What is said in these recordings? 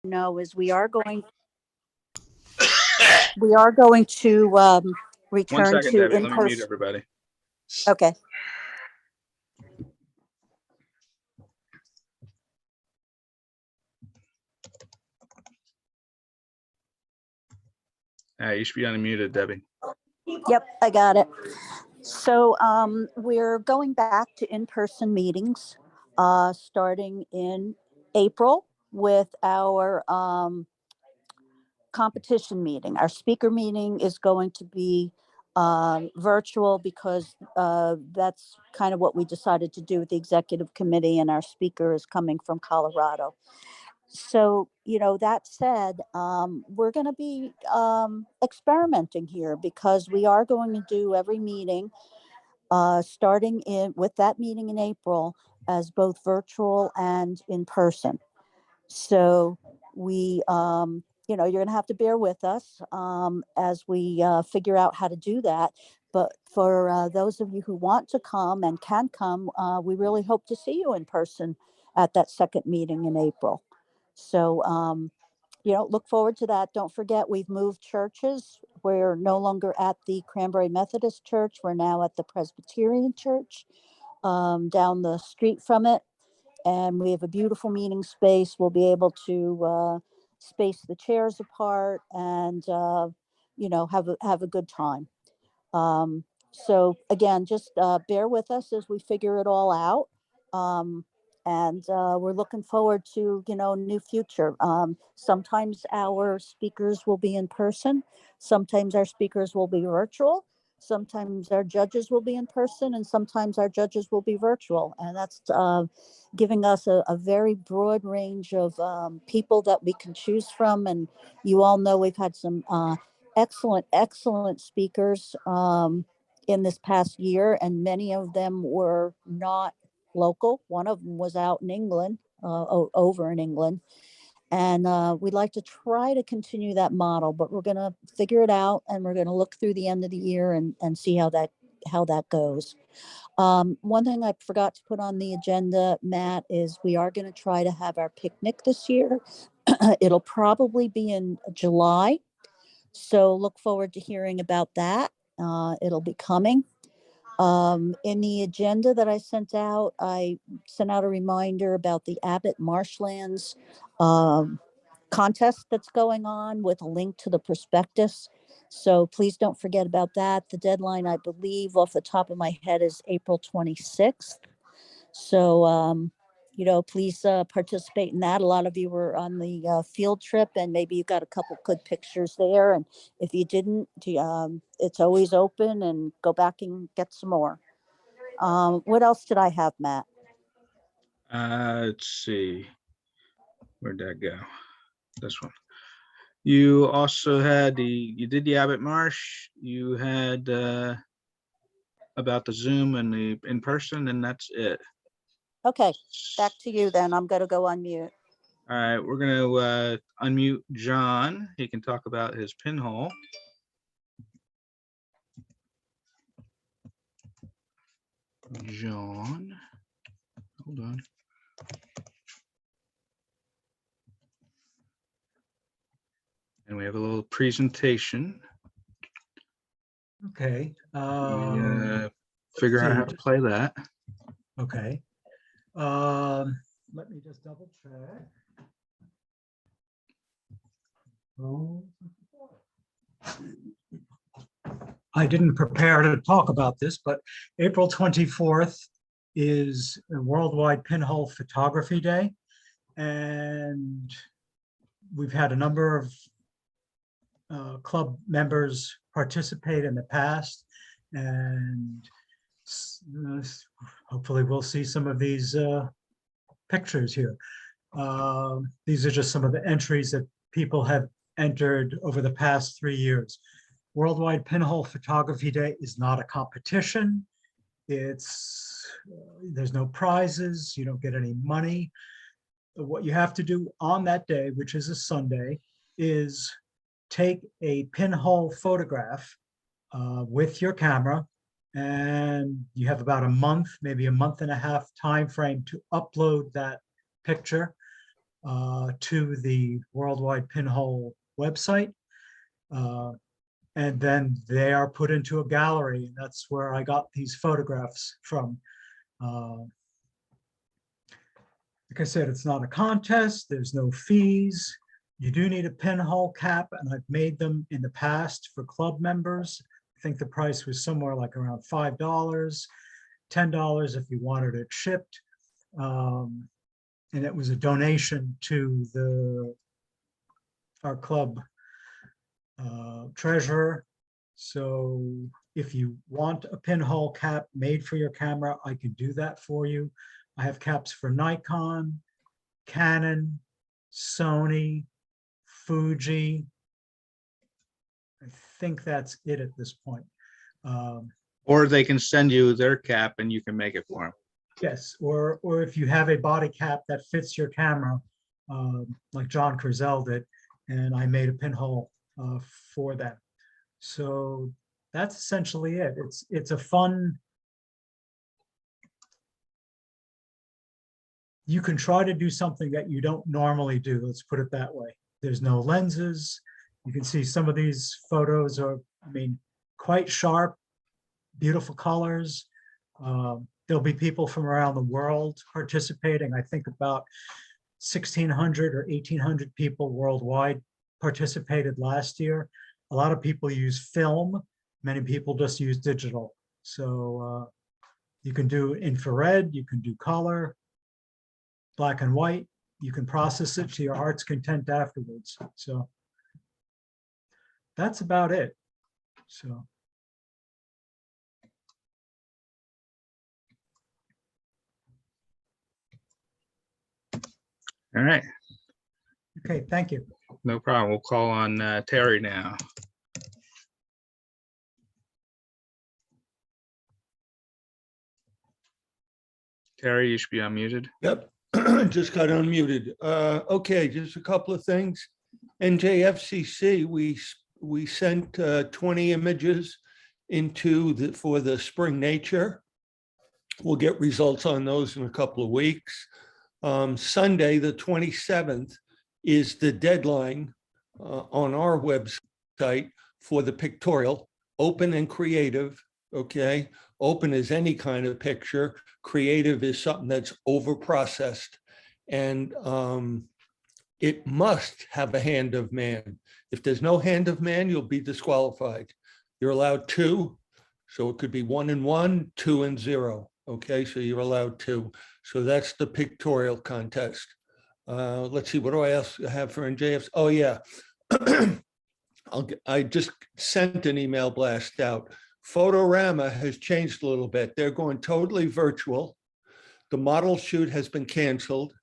know is we are going to One return second, to Debbie. Let me mute in-person. everybody. Okay. You should be unmuted, Debbie. Yep, I got it. So we're going back to in-person meetings starting in April with our competition meeting. Our speaker meeting is going to be virtual because that's kind of what we decided to do with the executive committee, and our speaker is coming from Colorado. So, that said, we're going to be experimenting here because we are going to do every meeting starting in with that meeting in April as both virtual and in person. So you're going to have to bear with us as we figure out how to do that. But for those of you who want to come and can come, we really hope to see you in person at that second meeting in April. So, look forward to that. Don't forget, we've moved churches. We're no longer at the Cranbury Methodist Church. We're now at the Presbyterian Church down the street from it. And we have a beautiful meeting space. We'll be able to space the chairs apart and, have a good time. So again, just bear with us as we figure it all out. And we're looking forward to, new future. Sometimes our speakers will be in person. Sometimes our speakers will be virtual. Sometimes our judges will be in person, and sometimes our judges will be virtual. And that's giving us a very broad range of people that we can choose from. And you all know we've had some excellent speakers in this past year, and many of them were not local. One of them was out in England, over in England. And we'd like to try to continue that model, but we're going to figure it out, and we're going to look through the end of the year and see how that goes. One thing I forgot to put on the agenda, Matt, is we are going to try to have our picnic this year. It'll probably be in July. So look forward to hearing about that. It'll be coming. In the agenda that I sent out a reminder about the Abbott Marshlands contest that's going on with a link to the prospectus. So please don't forget about that. The deadline, I believe, off the top of my head, is April 26th. So, please participate in that. A lot of you were on the field trip, and maybe you got a couple good pictures there. And if you didn't, it's always open, and go back and get some more. What else did I have, Matt? Let's see. Where'd that go? This one. You also had you did the Abbott Marsh. You had about the Zoom and the in-person, and that's it. Okay, back to you then. I'm going to go on mute. All right, we're going to unmute John. He can talk about his pinhole. John, hold on. And we have a little presentation. Okay. Figure out how to play that. Okay. Let me just double check. I didn't prepare to talk about this, but April 24th is a Worldwide Pinhole Photography Day. And we've had a number of club members participate in the past, and hopefully we'll see some of these pictures here. These are just some of the entries that people have entered over the past 3 years. Worldwide Pinhole Photography Day is not a competition. There's no prizes. You don't get any money. What you have to do on that day, which is a Sunday, is take a pinhole photograph with your camera, and you have about a month, maybe a month and a half time frame to upload that picture. to the Worldwide Pinhole website. And then they are put into a gallery. And that's where I got these photographs from. Like I said, it's not a contest. There's no fees. You do need a pinhole cap, and I've made them in the past for club members. I think the price was somewhere like around $5, $10 if you wanted it shipped. And it was a donation to our club treasurer. So if you want a pinhole cap made for your camera, I can do that for you. I have caps for Nikon, Canon, Sony, Fuji. I think that's it at this point. Or they can send you their cap and you can make it for them. Yes, or if you have a body cap that fits your camera, like John Curzel did, and I made a pinhole for them. So that's essentially it. It's a fun. You can try to do something that you don't normally do. Let's put it that way. There's no lenses. You can see some of these photos are, I mean, quite sharp, beautiful colors. There'll be people from around the world participating. I think about 1,600 or 1,800 people worldwide participated last year. A lot of people use film. Many people just use digital. So you can do infrared, you can do color, black and white. You can process it to your heart's content afterwards. So that's about it. So. All right, Okay, thank you. no problem. We'll call on Terry now. Terry, you should be unmuted. Yep, just got unmuted. Okay, just a couple of things. NJFCC, we sent 20 images for the spring nature. We'll get results on those in a couple of weeks. Sunday, the 27th, is the deadline on our website for the pictorial, open and creative, okay? Open is any kind of picture. Creative is something that's over-processed. And it must have a hand of man. If there's no hand of man, you'll be disqualified. You're allowed 2, so it could be 1 and 1, 2 and 0. Okay, so you're allowed 2. So that's the pictorial contest. Let's see, what do I else have for NJFs? Oh yeah, I just sent an email blast out. Panorama has changed a little bit. They're going totally virtual. The model shoot has been canceled.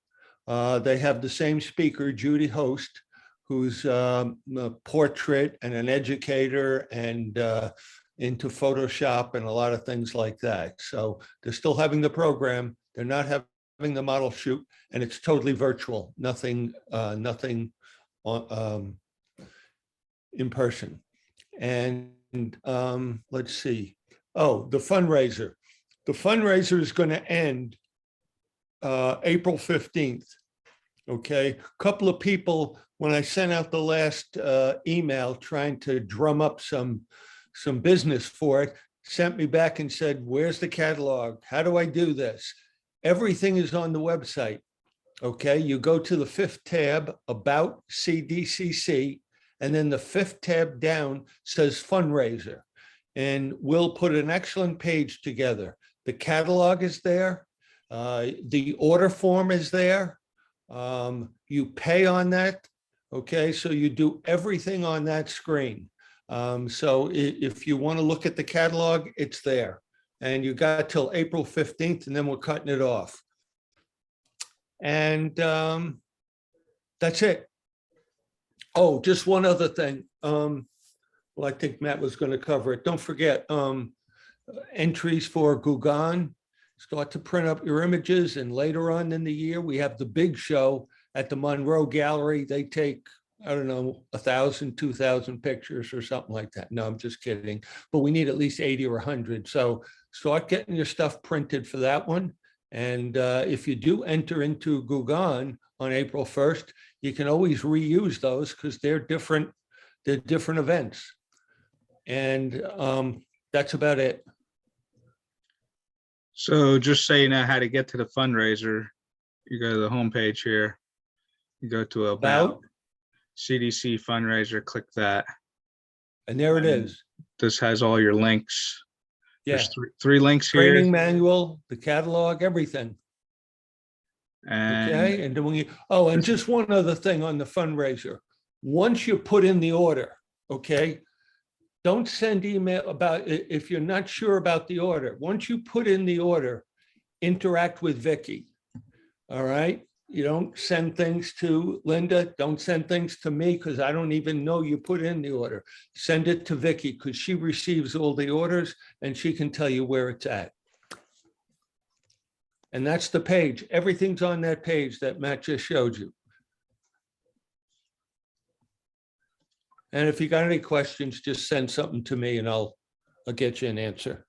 They have the same speaker, Judy Host, who's a portrait and an educator and into Photoshop and a lot of things like that. So they're still having the program. They're not having the model shoot, and it's totally virtual. Nothing in person. And let's see. Oh, the fundraiser. The fundraiser is going to end April 15th. Okay, a couple of people, when I sent out the last email trying to drum up some business for it, sent me back and said, where's the catalog? How do I do this? Everything is on the website. Okay, you go to the 5th tab, about CDCC, and then the 5th tab down says fundraiser. And we'll put an excellent page together. The catalog is there. The order form is there. You pay on that. Okay, so you do everything on that screen. So if you want to look at the catalog, it's there. And you got till April 15th, and then we're cutting it off. And that's it. Oh, just one other thing. Well, I think Matt was going to cover it. Don't forget, entries for Gauguin. Start to print up your images, and later on in the year, we have the big show at the Monroe Gallery. They take, I don't know, 1,000, 2,000 pictures or something like that. No, I'm just kidding. But we need at least 80 or 100. So start getting your stuff printed for that one. And if you do enter into Gauguin, on April 1st, you can always reuse those because they're different events. And that's about it. So just so you know how to get to the fundraiser, you go to the homepage here. You go to about CDC fundraiser, click that. And there it is. This has all your links. Yeah. There's three links here. Training manual, the catalog, everything. And Okay. And then when you, oh, and just one other thing on the fundraiser. Once you put in the order, okay, don't send email about it if you're not sure about the order. Once you put in the order, interact with Vicky. All right. You don't send things to Linda. Don't send things to me because I don't even know you put in the order. Send it to Vicky because she receives all the orders and she can tell you where it's at. And that's the page. Everything's on that page that Matt just showed you. And if you got any questions, just send something to me and I'll get you an answer.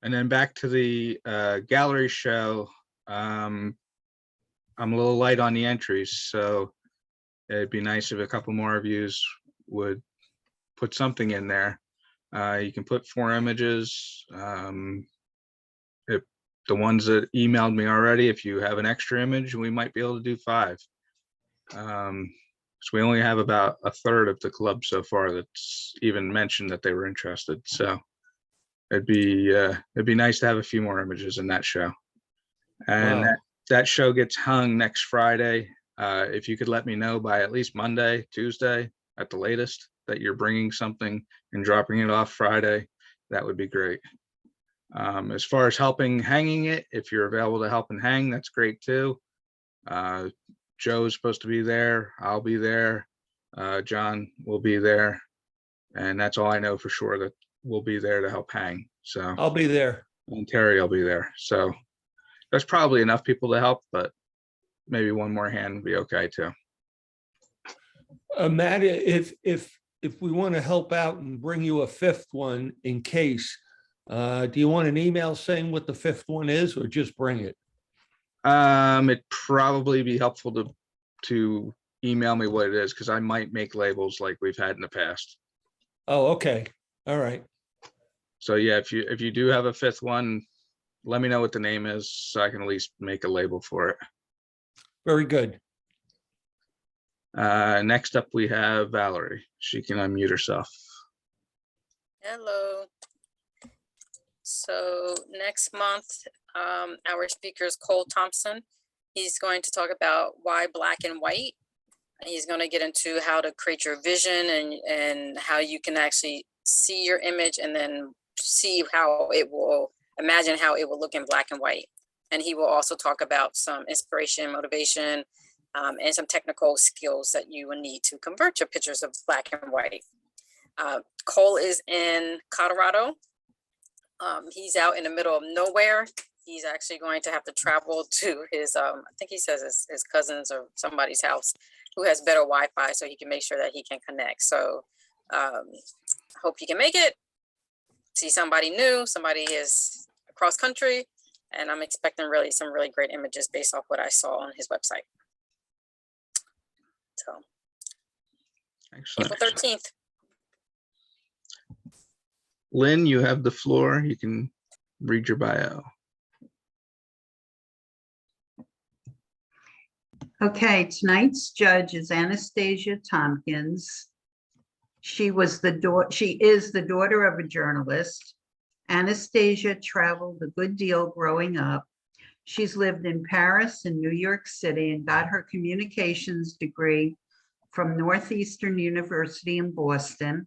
And then back to the gallery show. I'm a little light on the entries, so it'd be nice if a couple more of you would put something in there. You can put 4 images. If the ones that emailed me already, if you have an extra image, we might be able to do 5. So we only have about a third of the club so far that's even mentioned that they were interested. So it'd be nice to have a few more images in that show. And Wow. that show gets hung next Friday. If you could let me know by at least Monday, Tuesday at the latest that you're bringing something and dropping it off Friday, that would be great. As far as helping hanging it, if you're available to help and hang, that's great too. Joe's supposed to be there. I'll be there. John will be there. And that's all I know for sure, that we'll be there to help hang. So I'll be there. and Terry will be there. So there's probably enough people to help, but maybe one more hand would be okay too. Matt, if we want to help out and bring you a 5th one in case, do you want an email saying what the 5th one is or just bring it? It'd probably be helpful to email me what it is, because I might make labels like we've had in the past. Oh, okay. All right. So yeah, if you do have a 5th one, let me know what the name is so I can at least make a label for it. Very good. Next up, we have Valerie. She can unmute herself. Hello. So next month, our speaker is Cole Thompson. He's going to talk about why black and white. He's going to get into how to create your vision and how you can actually see your image and then see how it will, imagine how it will look in black and white. And he will also talk about some inspiration, motivation, and some technical skills that you will need to convert your pictures of black and white. Cole is in Colorado. He's out in the middle of nowhere. He's actually going to have to travel to his, I think he says his cousin's or somebody's house who has better Wi-Fi so he can make sure that he can connect. So hope he can make it, see somebody new, somebody is across country, and I'm expecting really some really great images based off what I saw on his website. So Excellent. April 13th. Lynn, you have the floor. You can read your bio. Okay, tonight's judge is Anastasia Tompkins. She is the daughter of a journalist. Anastasia traveled a good deal growing up. She's lived in Paris and New York City and got her communications degree from Northeastern University in Boston.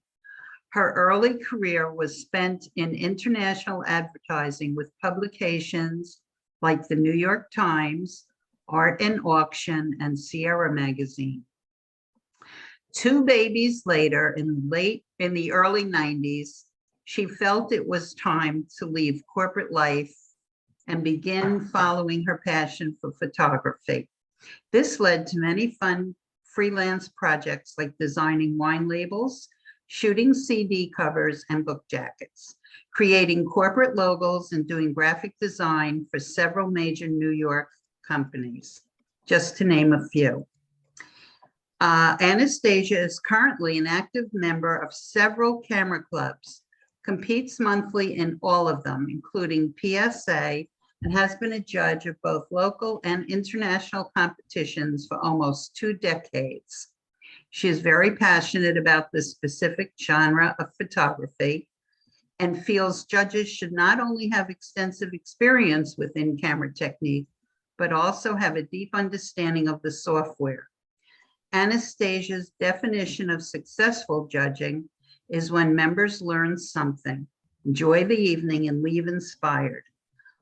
Her early career was spent in international advertising with publications like the New York Times, Art and Auction, and Sierra Magazine. 2 babies later, in the early 90s, she felt it was time to leave corporate life and begin following her passion for photography. This led to many fun freelance projects like designing wine labels, shooting CD covers and book jackets, creating corporate logos, and doing graphic design for several major New York companies, just to name a few. Anastasia is currently an active member of several camera clubs, competes monthly in all of them, including PSA, and has been a judge of both local and international competitions for almost 2 decades. She is very passionate about this specific genre of photography and feels judges should not only have extensive experience with in-camera technique, but also have a deep understanding of the software. Anastasia's definition of successful judging is when members learn something, enjoy the evening, and leave inspired.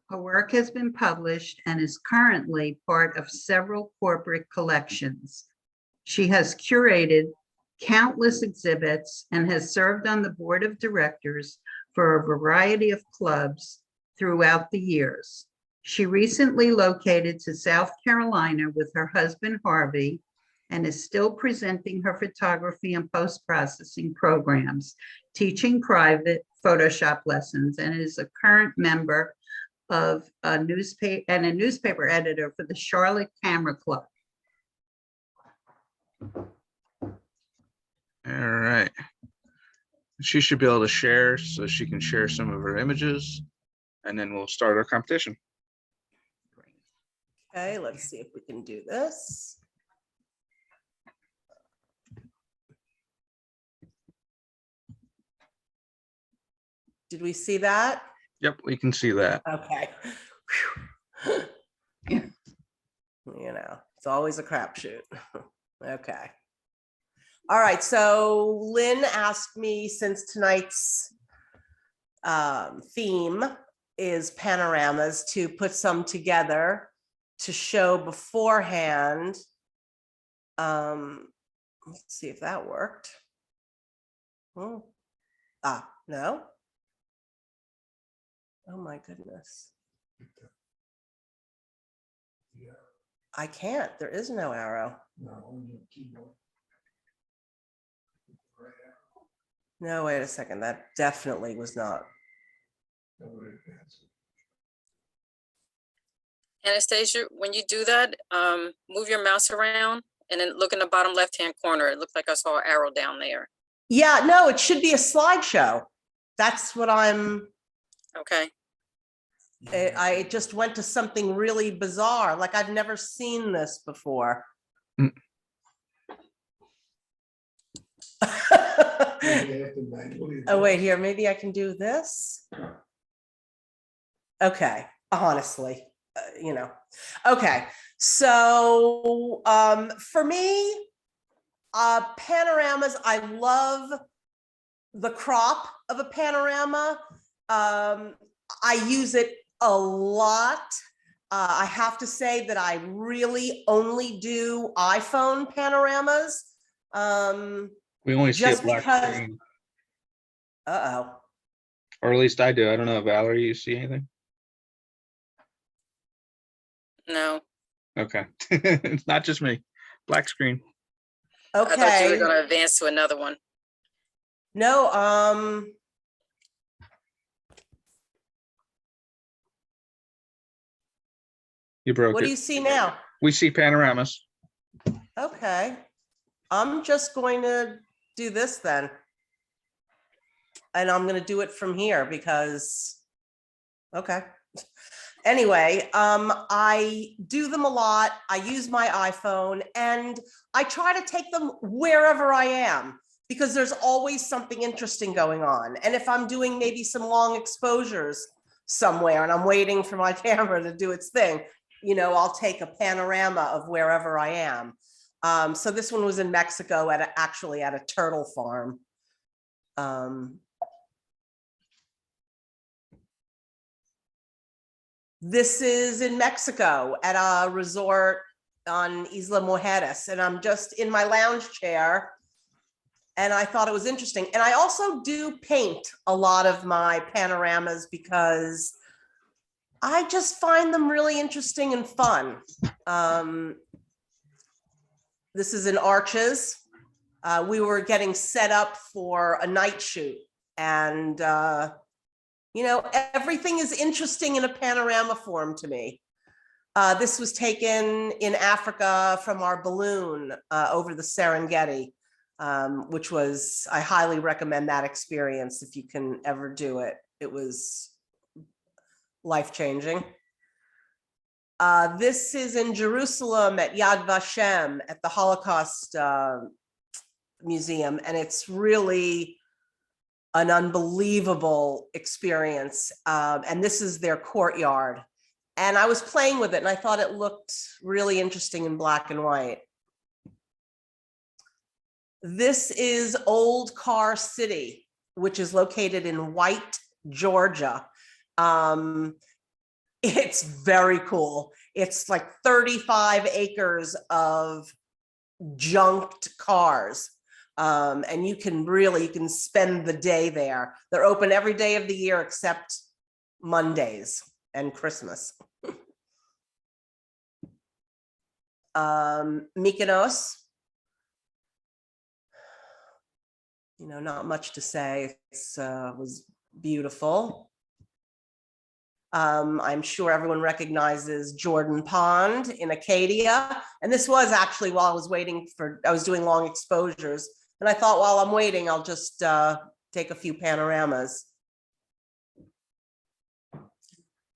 Her work has been published and is currently part of several corporate collections. She has curated countless exhibits and has served on the board of directors for a variety of clubs throughout the years. She recently located to South Carolina with her husband, Harvey, and is still presenting her photography and post-processing programs, teaching private Photoshop lessons, and is a current member of a newspaper editor for the Charlotte Camera Club. All right. She should be able to share, so she can share some of her images, and then we'll start our competition. Okay, let's see if we can do this. Did we see that? Yep, we can see that. Okay. You know, it's always a crapshoot. Okay. All right, so Lynn asked me, since tonight's theme is panoramas, to put some together to show beforehand. Let's see if that worked. Oh, no. Oh my goodness. I can't, there is no arrow. No, wait a second, that definitely was not. Anastasia, when you do that, move your mouse around and then look in the bottom left-hand corner. It looked like I saw an arrow down there. Yeah, no, it should be a slideshow. That's what I'm, Okay. I just went to something really bizarre. Like I've never seen this before. Mm. Oh, wait, here, maybe I can do this. Okay, honestly, you know, okay. So for me, panoramas, I love the crop of a panorama. I use it a lot. I have to say that I really only do iPhone panoramas. We only see a Just black because- screen, Uh-oh. or at least I do. I don't know, Valerie, you see anything? No. Okay, it's not just me. Black screen. I thought you were Okay. going to advance to another one. No, You broke what do you it. see now? We see panoramas. Okay. I'm just going to do this then. And I'm going to do it from here because, okay. Anyway, I do them a lot. I use my iPhone and I try to take them wherever I am because there's always something interesting going on. And if I'm doing maybe some long exposures somewhere and I'm waiting for my camera to do its thing, you know, I'll take a panorama of wherever I am. So this one was in Mexico actually at a turtle farm. This is in Mexico at a resort on Isla Mujeres, and I'm just in my lounge chair. And I thought it was interesting. And I also do paint a lot of my panoramas because I just find them really interesting and fun. This is in Arches. We were getting set up for a night shoot and you know, everything is interesting in a panorama form to me. This was taken in Africa from our balloon over the Serengeti, which was, I highly recommend that experience if you can ever do it. It was life-changing. This is in Jerusalem at Yad Vashem at the Holocaust Museum, and it's really an unbelievable experience. And this is their courtyard. And I was playing with it and I thought it looked really interesting in black and white. This is Old Car City, which is located in White, Georgia. It's very cool. It's like 35 acres of junked cars. And you can spend the day there. They're open every day of the year except Mondays and Christmas. Mykonos. You know, not much to say. It was beautiful. I'm sure everyone recognizes Jordan Pond in Acadia. And this was actually while I was I was doing long exposures. And I thought, while I'm waiting, I'll just take a few panoramas.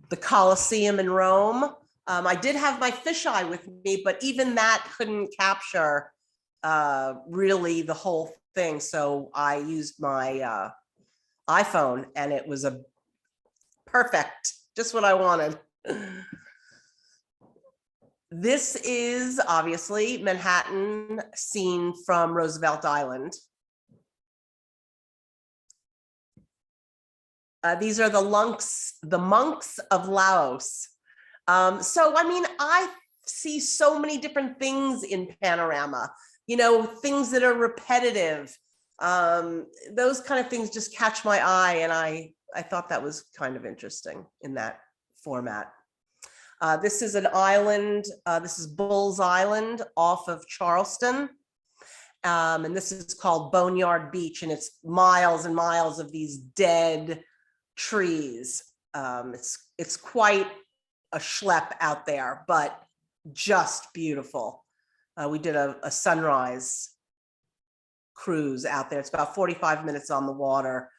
The Colosseum in Rome. I did have my fisheye with me, but even that couldn't capture really the whole thing. So I used my iPhone and it was a perfect, just what I wanted. This is obviously Manhattan seen from Roosevelt Island. These are the monks of Laos. So, I mean, I see so many different things in Panorama, you know, things that are repetitive. Those kind of things just catch my eye. And I thought that was kind of interesting in that format. This is an island. This is Bull's Island off of Charleston. And this is called Boneyard Beach. And it's miles and miles of these dead trees. It's quite a schlep out there, but just beautiful. We did a sunrise cruise out there. It's about 45 minutes on the water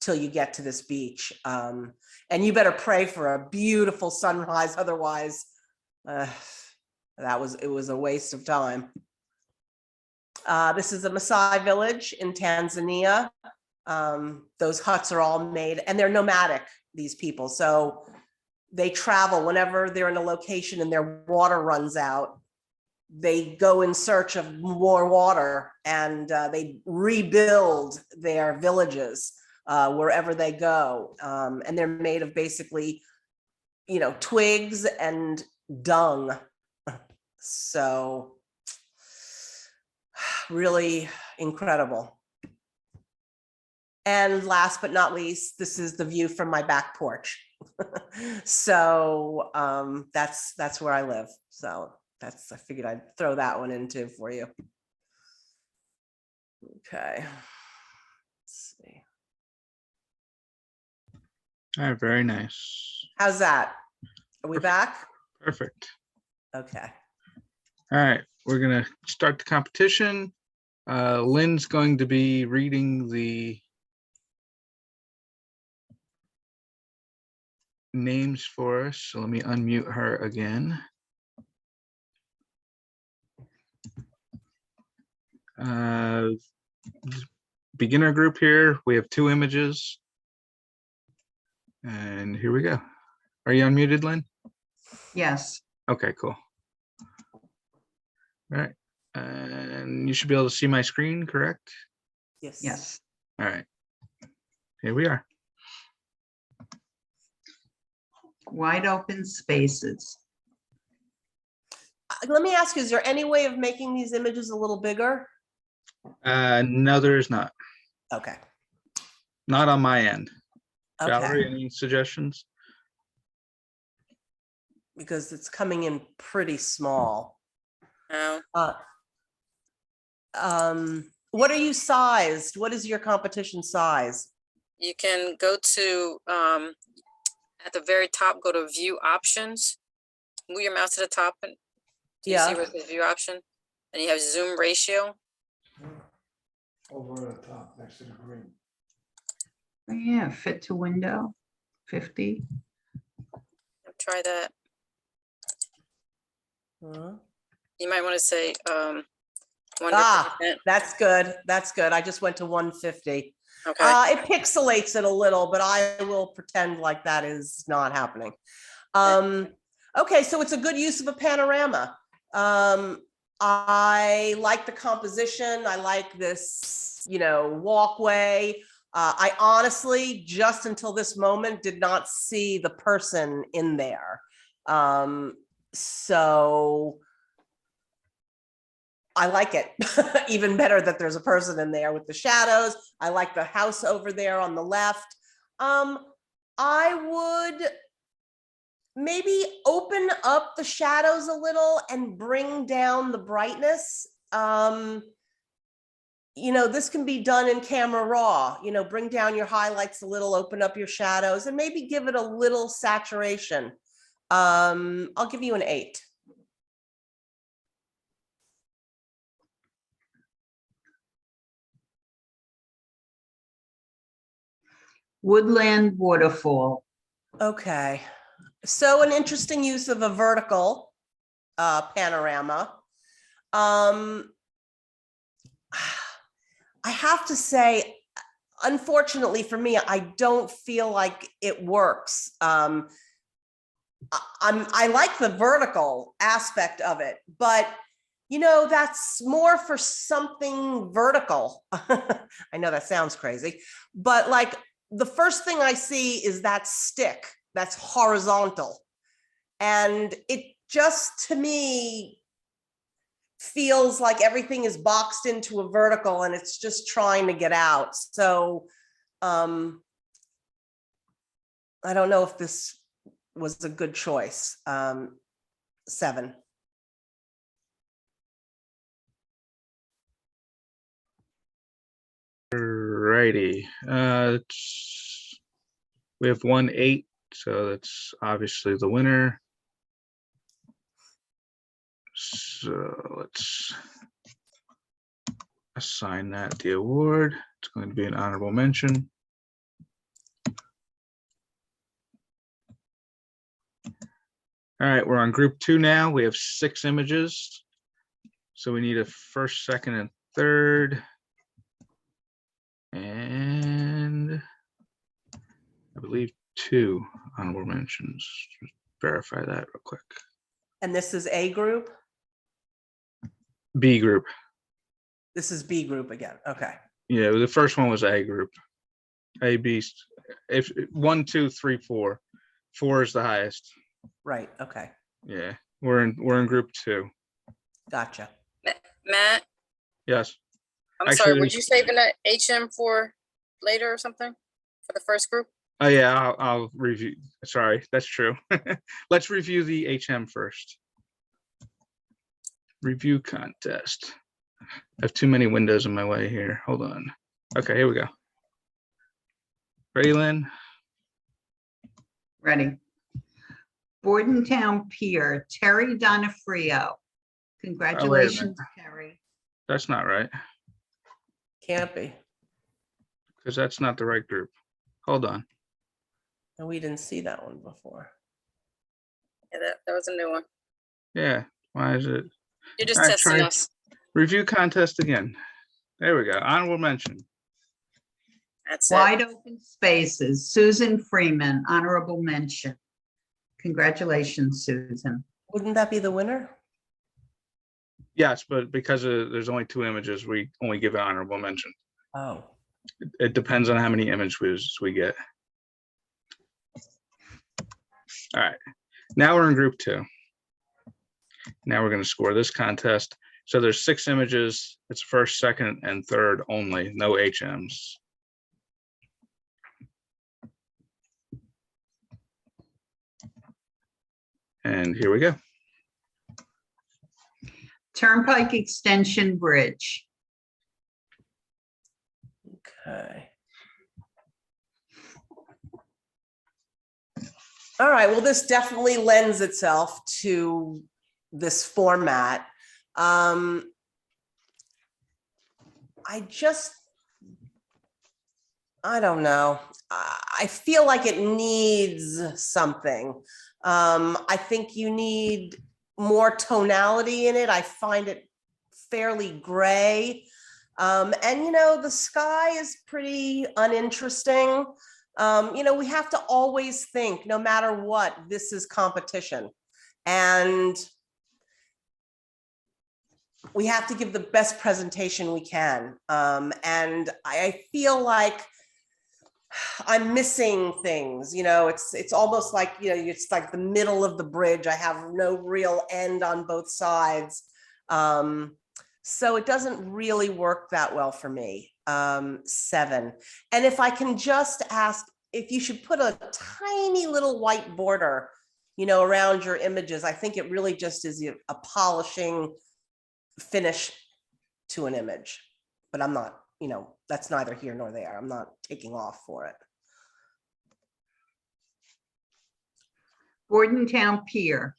till you get to this beach. And you better pray for a beautiful sunrise. Otherwise, it was a waste of time. This is the Maasai village in Tanzania. Those huts are all made and they're nomadic, these people. So they travel whenever they're in a location and their water runs out. They go in search of more water and they rebuild their villages wherever they go. And they're made of basically, you know, twigs and dung. So really incredible. And last but not least, this is the view from my back porch. So that's where I live. So I figured I'd throw that one in too for you. Okay. Let's see. All right, very nice. How's that? Are we back? Perfect. Okay. All right, we're gonna start the competition. Lynn's going to be reading the names for us. So let me unmute her again. Beginner group here. We have 2 images. And here we go. Are you unmuted, Lynn? Yes. Okay, cool. All right. And you should be able to see my screen, correct? Yes. Yes. All right. Here we are. Wide open spaces. Let me ask you, is there any way of making these images a little bigger? No, there is not. Okay. Not on my end. Okay. Valerie, any suggestions? Because it's coming in pretty small. No. What are you sized? What is your competition size? You can go to, at the very top, go to view options. move your mouse to the top and do you see Yeah. where the view option? And you have zoom ratio. Over the top, next to the green. Yeah, fit to window, 50. Try that. Huh? You might want to say 100%. That's good. That's good. I just went to 150. Okay. It pixelates it a little, but I will pretend like that is not happening. Okay, so it's a good use of a panorama. I like the composition. I like this, walkway. I honestly, just until this moment, did not see the person in there. So I like it even better that there's a person in there with the shadows. I like the house over there on the left. I would maybe open up the shadows a little and bring down the brightness. This can be done in camera raw, bring down your highlights a little, open up your shadows, and maybe give it a little saturation. I'll give you an 8. Woodland waterfall. Okay, so an interesting use of a vertical panorama. I have to say, unfortunately for me, I don't feel like it works. I like the vertical aspect of it, but that's more for something vertical. I know that sounds crazy, but like the first thing I see is that stick that's horizontal. And it just, to me, feels like everything is boxed into a vertical and it's just trying to get out. So I don't know if this was a good choice. 7. Righty. We have 1-8, so that's obviously the winner. So let's assign that the award. It's going to be an honorable mention. All right, we're on group 2 now. We have 6 images. So we need a first, second, and third. And I believe 2 honorable mentions. Just verify that real quick. And this is A group? B group. This is B group again. Okay. Yeah, the first one was A group. A, B. If 1, 2, 3, 4. 4 is the highest. Right. Okay. Yeah, we're in group 2. Gotcha. Matt, Yes. I'm Actually, sorry, were there's- you saving that HM for later or something for the first group? Oh yeah, I'll review. Sorry, that's true. Let's review the HM first. Review contest. I have too many windows in my way here. Hold on. Okay, here we go. Ready, Lynn? Ready. Bordentown Pier, Terry Donofrio. Congratulations, Terry. That's not right, Can't be. because that's not the right group. Hold on. And we didn't see that one before. Yeah, that was a new one. Yeah, why is it? You're just All right, testing try- us. Review contest again. There we go. Honorable mention. That's it. Wide open spaces, Susan Freeman, honorable mention. Congratulations, Susan. Wouldn't that be the winner? Yes, but because there's only 2 images, we only give an honorable mention. Oh. It depends on how many images we get. All right, now we're in group 2. Now we're going to score this contest. So there's 6 images. It's first, second, and third only, no HMs. And here we go. Turnpike Extension Bridge. Okay. All right, well, this definitely lends itself to this format. I don't know. I feel like it needs something. I think you need more tonality in it. I find it fairly gray. And the sky is pretty uninteresting. We have to always think, no matter what, this is competition. And we have to give the best presentation we can. And I feel like I'm missing things, it's almost like, it's like the middle of the bridge. I have no real end on both sides. So it doesn't really work that well for me. 7. And if I can just ask if you should put a tiny little white border, around your images, I think it really just is a polishing finish to an image, but I'm not, that's neither here nor there. I'm not taking off for it. Bordentown Pier.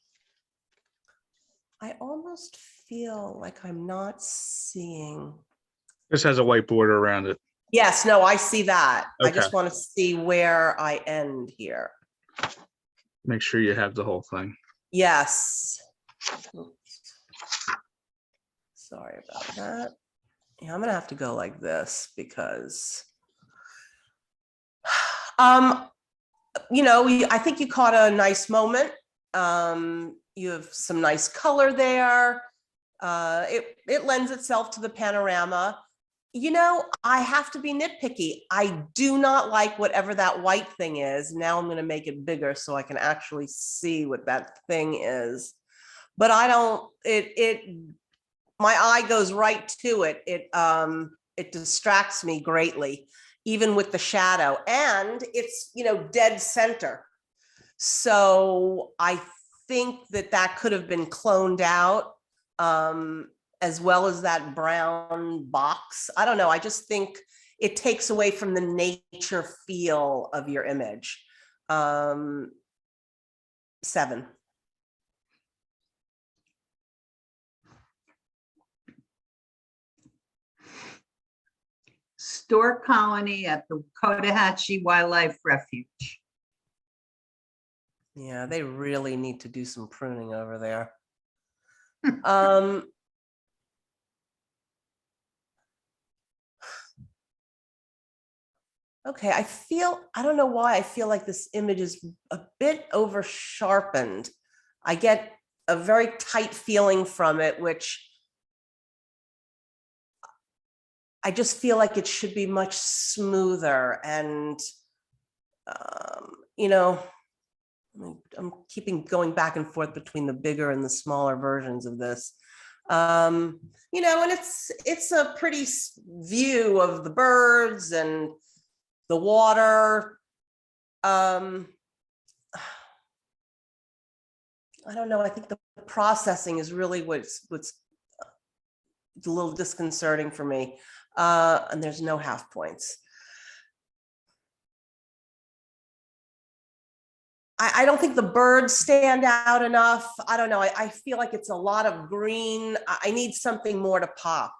I almost feel like I'm not seeing. This has a white border around it. Yes, no, I see that. I Okay. just want to see where I end here. Make sure you have the whole thing. Yes. Oops. Sorry about that. Yeah, I'm gonna have to go like this because, I think you caught a nice moment. You have some nice color there. It lends itself to the panorama. I have to be nitpicky. I do not like whatever that white thing is. Now I'm going to make it bigger so I can actually see what that thing is. But I don't, my eye goes right to it. It distracts me greatly, even with the shadow, and it's, dead center. So I think that could have been cloned out, as well as that brown box. I don't know. I just think it takes away from the nature feel of your image. 7. Stork colony at the Cotahatchee Wildlife Refuge. Yeah, they really need to do some pruning over there. Okay, I don't know why I feel like this image is a bit over sharpened. I get a very tight feeling from it, which I just feel like it should be much smoother. And, I'm keeping going back and forth between the bigger and the smaller versions of this. And it's a pretty view of the birds and the water. I don't know. I think the processing is really what's a little disconcerting for me. And there's no half points. I don't think the birds stand out enough. I don't know. I feel like it's a lot of green. I need something more to pop.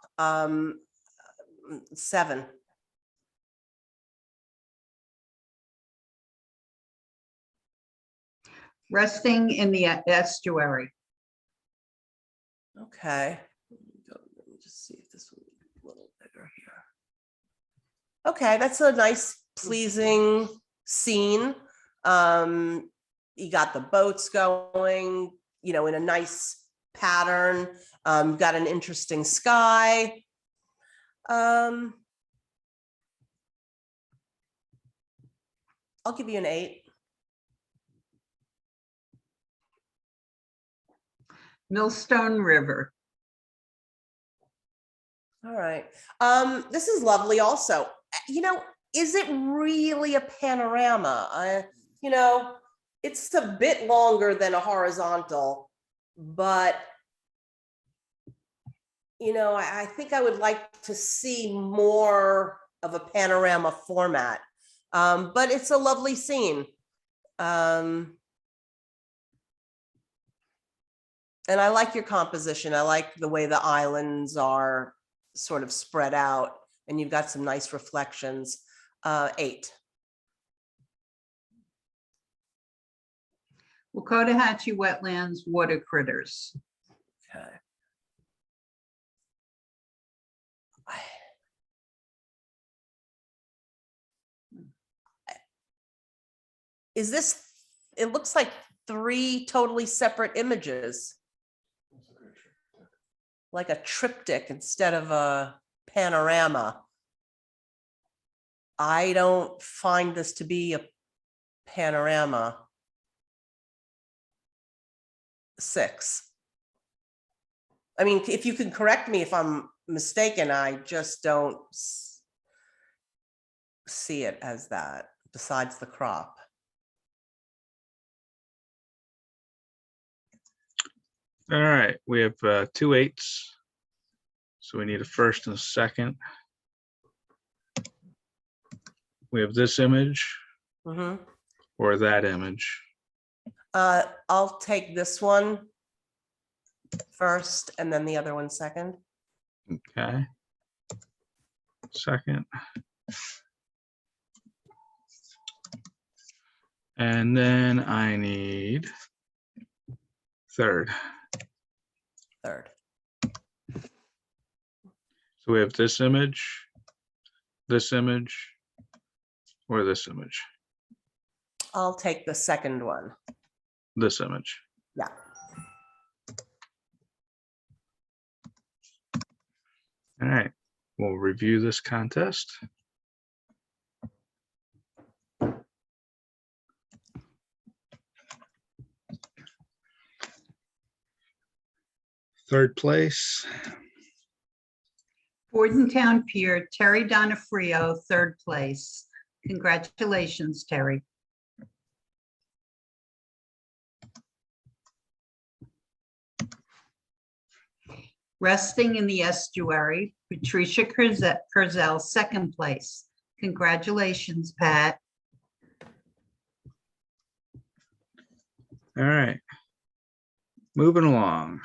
7. Resting in the estuary. Okay. Let me just see if this will be a little bigger here. Okay, that's a nice, pleasing scene. You got the boats going, in a nice pattern. Got an interesting sky. I'll give you an 8. Millstone River. All right. This is lovely also. Is it really a panorama? It's a bit longer than a horizontal, but I think I would like to see more of a panorama format. But it's a lovely scene. And I like your composition. I like the way the islands are sort of spread out and you've got some nice reflections. 8. Wakota Wetlands Water Critters. Okay. Is this, it looks like 3 totally separate images. Like a triptych instead of a panorama. I don't find this to be a panorama. 6. I mean, if you can correct me if I'm mistaken, I just don't see it as that, besides the crop. All right, we have 2 8s. So we need a first and a second. We have this image Mhm. or that image. I'll take this one first and then the other one second. Okay. Second. And then I need third. Third. So we have this image, or this image, I'll take the second one. this image. Yeah. All right, we'll review this contest. Third place, Bordentown Pier, Terry Donofrio, 3rd place. Congratulations, Terry. Resting in the Estuary, Patricia Curzel, 2nd place. Congratulations, Pat. all right. Moving along.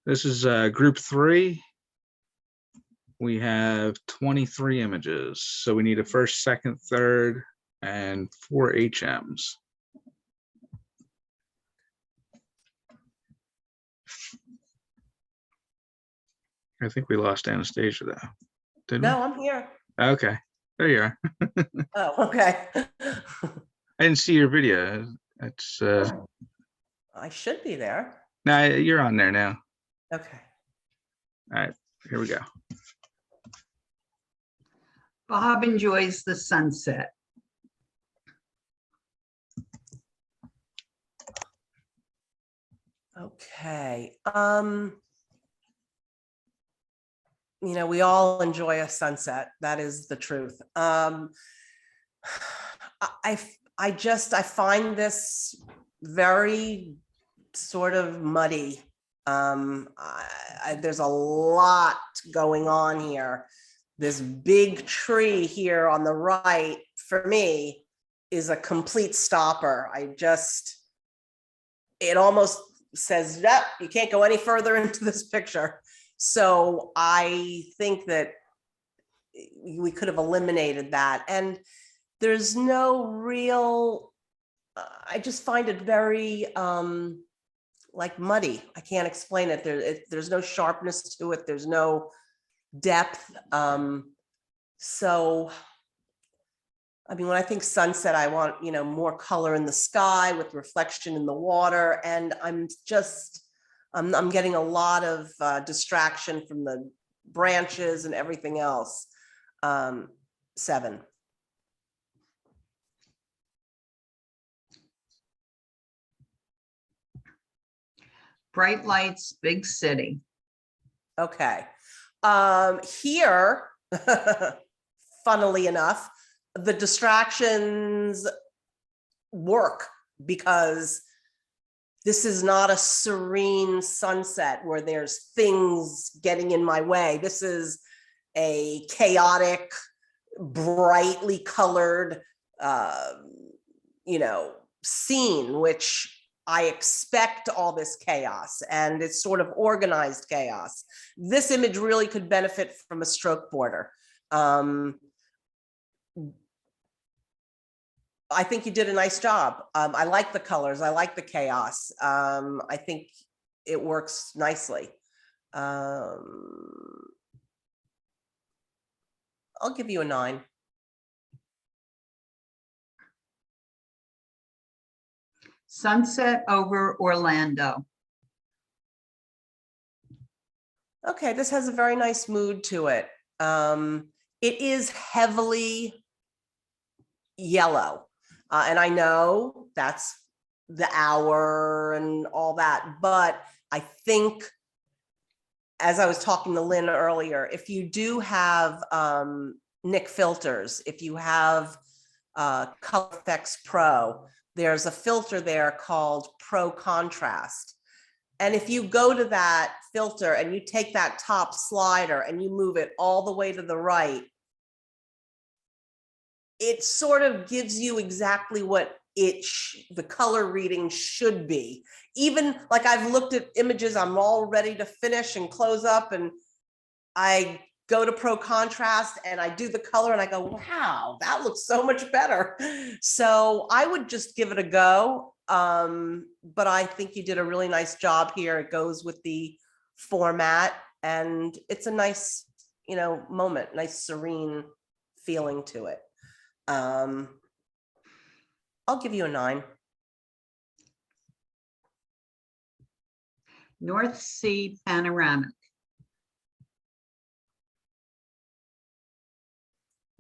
This is group 3. We have 23 images. So we need a first, second, third, and 4 HMs. I think we lost Anastasia though. Didn't No, I'm here. we? Okay, there you are. Oh, okay. I didn't see your video. It's I should be there. nah, you're on there now. Okay. All right, here we go. Bob enjoys the sunset. Okay. You know, we all enjoy a sunset. That is the truth. I find this very sort of muddy. There's a lot going on here. This big tree here on the right, for me, is a complete stopper. It almost says, yep, you can't go any further into this picture. So I think that we could have eliminated that. And there's no real, I just find it very like muddy. I can't explain it. There's no sharpness to it. There's no depth. So, I mean, when I think sunset, I want, you know, more color in the sky with reflection in the water. And I'm getting a lot of distraction from the branches and everything else. 7. Bright lights, big city. Okay. Here, funnily enough, the distractions work because this is not a serene sunset where there's things getting in my way. This is a chaotic, brightly colored, you know, scene, which I expect all this chaos, and it's sort of organized chaos. This image really could benefit from a stroke border. I think you did a nice job. I like the colors. I like the chaos. I think it works nicely. I'll give you a 9. Sunset over Orlando. Okay, this has a very nice mood to it. It is heavily yellow. And I know that's the hour and all that, but I think, as I was talking to Lynn earlier, if you do have Nick filters, if you have Color Effects Pro, there's a filter there called Pro Contrast. And if you go to that filter and you take that top slider and you move it all the way to the right, it sort of gives you exactly what the color reading should be. Even like I've looked at images, I'm all ready to finish and close up, and I go to Pro Contrast and I do the color and I go, wow, that looks so much better. So I would just give it a go. But I think you did a really nice job here. It goes with the format, and it's a nice, moment, nice serene feeling to it. I'll give you a 9. North Sea Panoramic.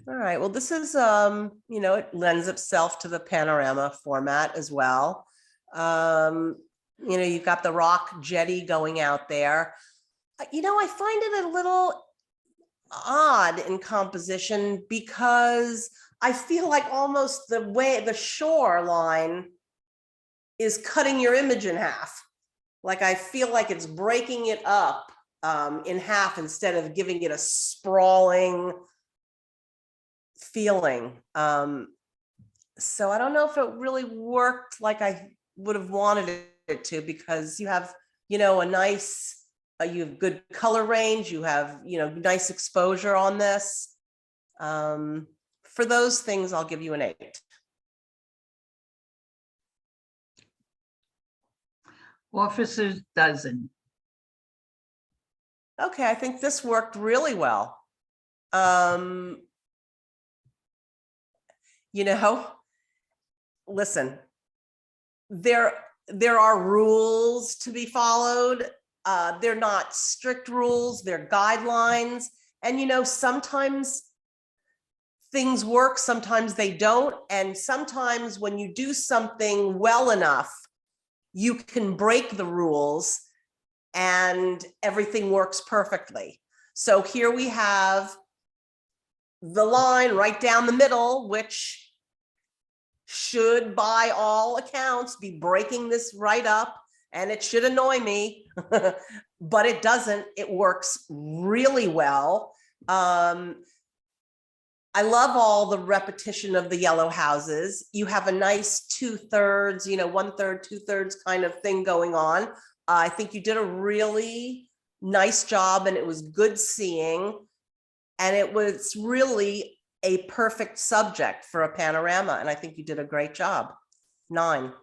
All right, well, this is, it lends itself to the panorama format as well. You've got the rock jetty going out there. I find it a little odd in composition because I feel like almost the shoreline is cutting your image in half. Like I feel like it's breaking it up in half instead of giving it a sprawling feeling. So I don't know if it really worked like I would have wanted it to, because you have, a nice, you have good color range, you have, nice exposure on this. For those things, I'll give you an 8. Officer's Dozen. Okay, I think this worked really well. Listen, there are rules to be followed. They're not strict rules, they're guidelines. And sometimes things work, sometimes they don't. And sometimes when you do something well enough, you can break the rules and everything works perfectly. So here we have the line right down the middle, which should by all accounts be breaking this right up, and it should annoy me, but it doesn't. It works really well. I love all the repetition of the yellow houses. You have a nice 2/3, 1/3, 2/3 kind of thing going on. I think you did a really nice job, and it was good seeing. And it was really a perfect subject for a panorama. And I think you did a great job. 9.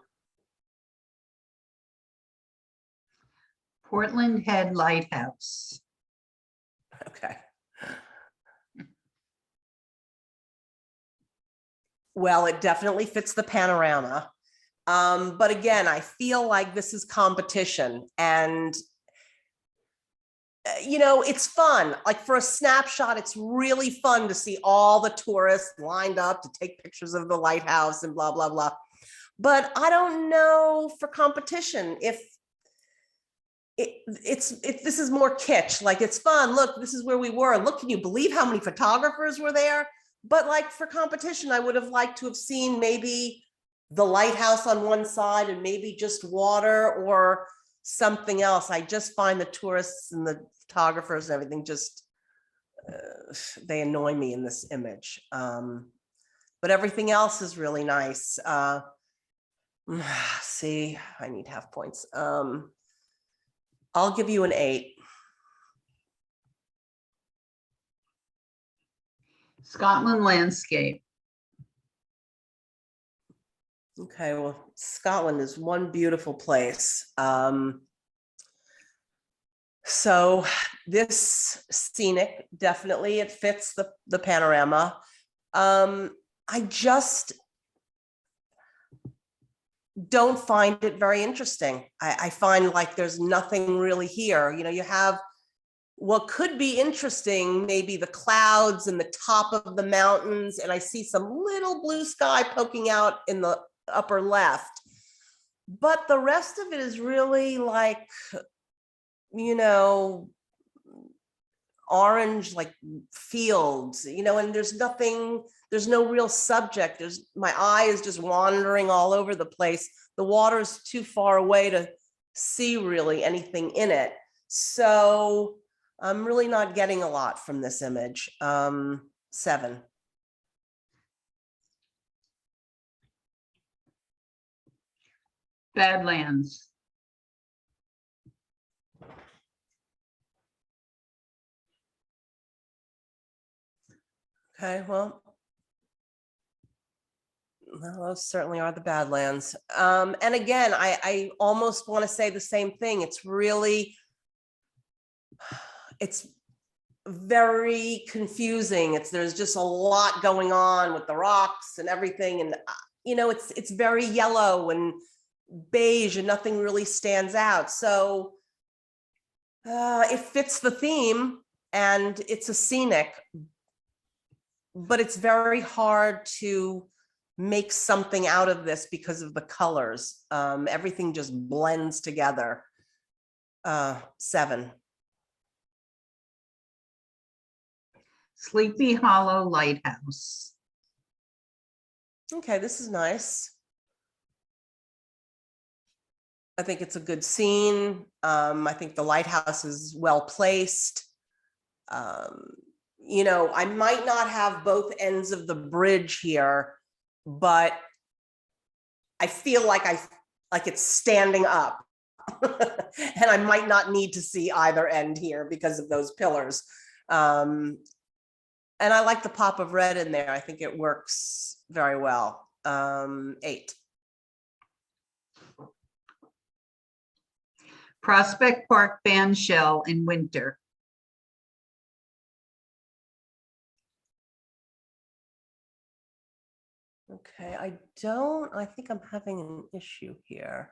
Portland Head Lighthouse. Okay. Well, it definitely fits the panorama. But again, I feel like this is competition, and it's fun. Like for a snapshot, it's really fun to see all the tourists lined up to take pictures of the lighthouse and blah, blah, blah. But I don't know for competition if this is more kitsch. Like it's fun. Look, this is where we were. Look, can you believe how many photographers were there? But like for competition, I would have liked to have seen maybe the lighthouse on one side and maybe just water or something else. I just find the tourists and the photographers and everything just, they annoy me in this image. But everything else is really nice. See, I need half points. I'll give you an 8. Scotland landscape. Okay, well, Scotland is one beautiful place. So this scenic, definitely it fits the panorama. I just don't find it very interesting. I find like there's nothing really here. You know, you have what could be interesting, maybe the clouds and the top of the mountains, and I see some little blue sky poking out in the upper left. But the rest of it is really like, you know, orange, like fields, you know, and there's nothing, there's no real subject. My eye is just wandering all over the place. The water is too far away to see really anything in it. So I'm really not getting a lot from this image. 7. Badlands. Okay, well, those certainly are the Badlands. And again, I almost want to say the same thing. It's really, it's very confusing. There's just a lot going on with the rocks and everything. And, you know, it's very yellow and beige and nothing really stands out. So it fits the theme and it's a scenic, but it's very hard to make something out of this because of the colors. Everything just blends together. 7. Sleepy Hollow Lighthouse. Okay, this is nice. I think it's a good scene. I think the lighthouse is well placed. You know, I might not have both ends of the bridge here, but I feel like it's standing up. And I might not need to see either end here because of those pillars. And I like the pop of red in there. I think it works very well. 8. Prospect Park bandshell in winter. Okay, I think I'm having an issue here.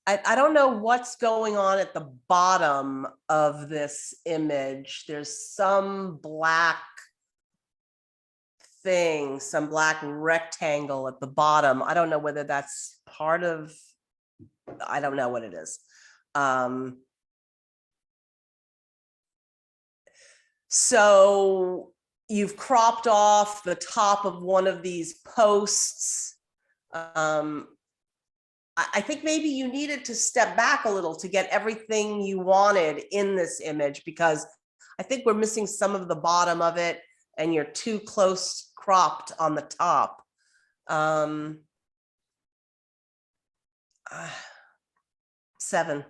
I don't know what's going on at the bottom of this image. There's some black thing, some black rectangle at the bottom. I don't know whether that's part of, I don't know what it is. So you've cropped off the top of one of these posts. I think maybe you needed to step back a little to get everything you wanted in this image, because I think we're missing some of the bottom of it and you're too close cropped on the top. 7.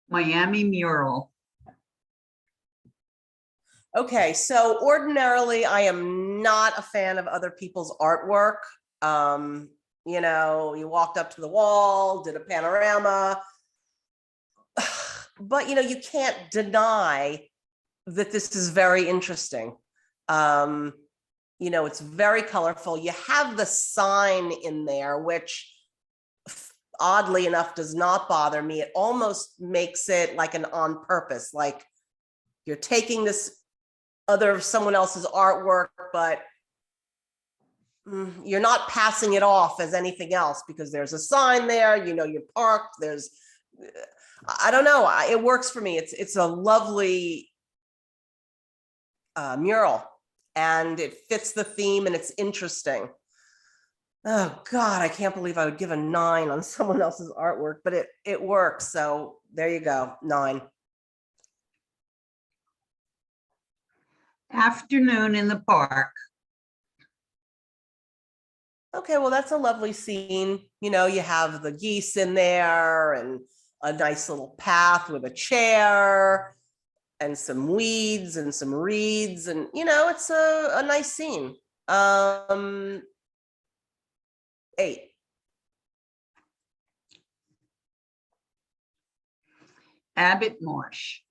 Miami mural. Okay, so ordinarily I am not a fan of other people's artwork. You know, you walked up to the wall, did a panorama, but you know, you can't deny that this is very interesting. You know, it's very colorful. You have the sign in there, which oddly enough does not bother me. It almost makes it like an on purpose, like you're taking this someone else's artwork, but you're not passing it off as anything else because there's a sign there, you know, you're parked, there's, I don't know, it works for me. It's a lovely mural and it fits the theme and it's interesting. Oh God, I can't believe I would give a 9 on someone else's artwork, but it works. So there you go, 9. Afternoon in the park. Okay, well, that's a lovely scene. You know, you have the geese in there and a nice little path with a chair and some weeds and some reeds, and you know, it's a nice scene. 8. Abbott Marsh.